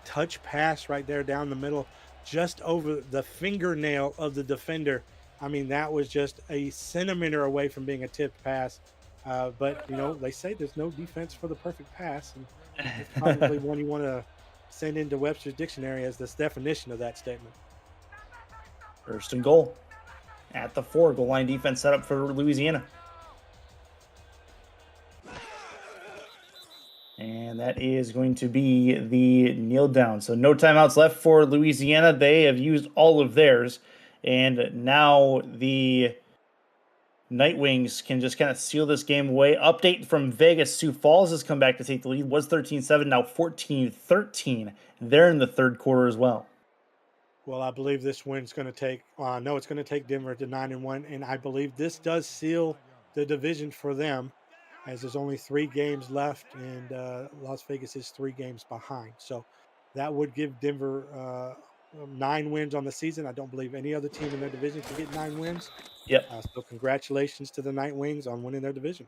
touch pass right there down the middle, just over the fingernail of the defender. I mean, that was just a centimeter away from being a tipped pass. But they say there's no defense for the perfect pass, and it's probably one you want to send into Webster's dictionary as this definition of that statement. First and goal at the 4. Goal line defense set up for Louisiana. And that is going to be the kneel down. So no timeouts left for Louisiana. They have used all of theirs. And now the Night Wings can just kind of seal this game away. Update from Vegas. Sioux Falls has come back to take the lead. Was 13-7, now 14-13. They're in the third quarter as well. Well, I believe this win's going to take it's going to take Denver to 9-1, and I believe this does seal the division for them, as there's only 3 games left, and Las Vegas is 3 games behind. So that would give Denver 9 wins on the season. I don't believe any other team in their division can get 9 wins. Yep. So congratulations to the Night Wings on winning their division.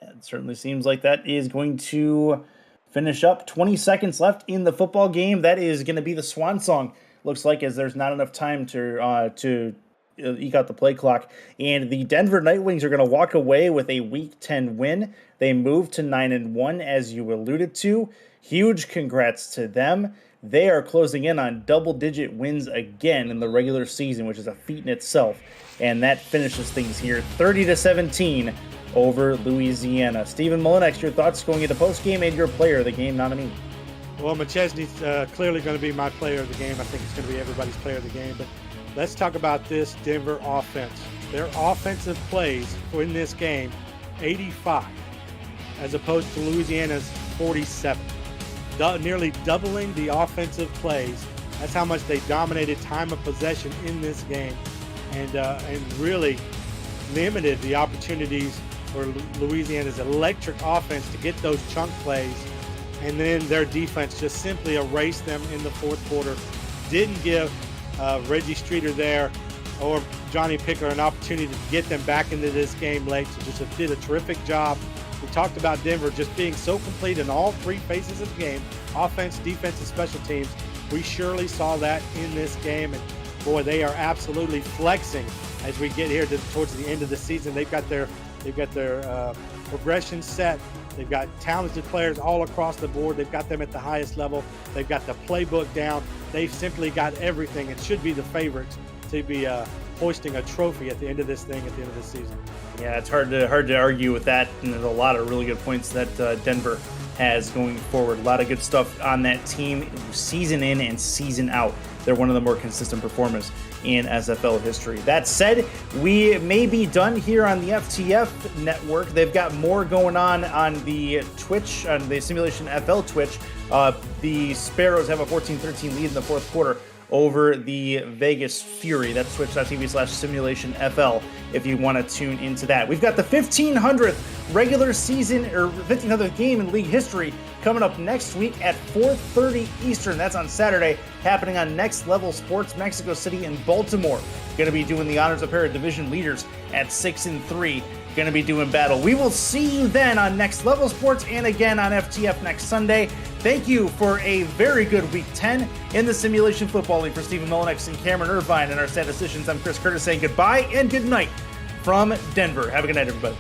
It certainly seems like that is going to finish up. 20 seconds left in the football game. That is going to be the swan song. Looks like, as there's not enough time to eke out the play clock. And the Denver Night Wings are going to walk away with a Week 10 win. They move to 9-1, as you alluded to. Huge congrats to them. They are closing in on double-digit wins again in the regular season, which is a feat in itself. And that finishes things here, 30-17 over Louisiana. Stephen Mullinex, your thoughts going into postgame and your player of the game nominee. Well, McChesney's clearly going to be my player of the game. I think it's going to be everybody's player of the game. But let's talk about this Denver offense. Their offensive plays in this game, 85. as opposed to Louisiana's 47. Nearly doubling the offensive plays. That's how much they dominated time of possession in this game, and really limited the opportunities for Louisiana's electric offense to get those chunk plays. And then their defense just simply erased them in the fourth quarter. Didn't give Reggie Streeter there or Johnny Picker an opportunity to get them back into this game late. So just did a terrific job. We talked about Denver just being so complete in all three phases of the game: offense, defense, and special teams. We surely saw that in this game, and boy, they are absolutely flexing as we get here towards the end of the season. They've got their progression set. They've got talented players all across the board. They've got them at the highest level. They've got the playbook down. They've simply got everything and should be the favorites to be hoisting a trophy at the end of this thing, at the end of this season. Yeah, it's hard to argue with that, and there's a lot of really good points that Denver has going forward. A lot of good stuff on that team, season in and season out. They're one of the more consistent performers in SFL history. That said, we may be done here on the FTF network. They've got more going on the Twitch, on the Simulationfl Twitch. The Sparrows have a 14-13 lead in the fourth quarter over the Vegas Fury. That's twitch.tv/SimulationFL if you want to tune into that. We've got the 1500th regular season, or 1500th game in league history, coming up next week at 4:30 Eastern. That's on Saturday, happening on Next Level Sports, Mexico City and Baltimore. Going to be doing the honors of pair of division leaders at 6 and 3. Going to be doing battle. We will see you then on Next Level Sports and again on FTF next Sunday. Thank you for a very good Week 10 in the Simulation Football League. For Stephen Mullinex and Cameron Irvine and our statisticians, I'm Chris Curtis saying goodbye and good night from Denver. Have a good night, everybody.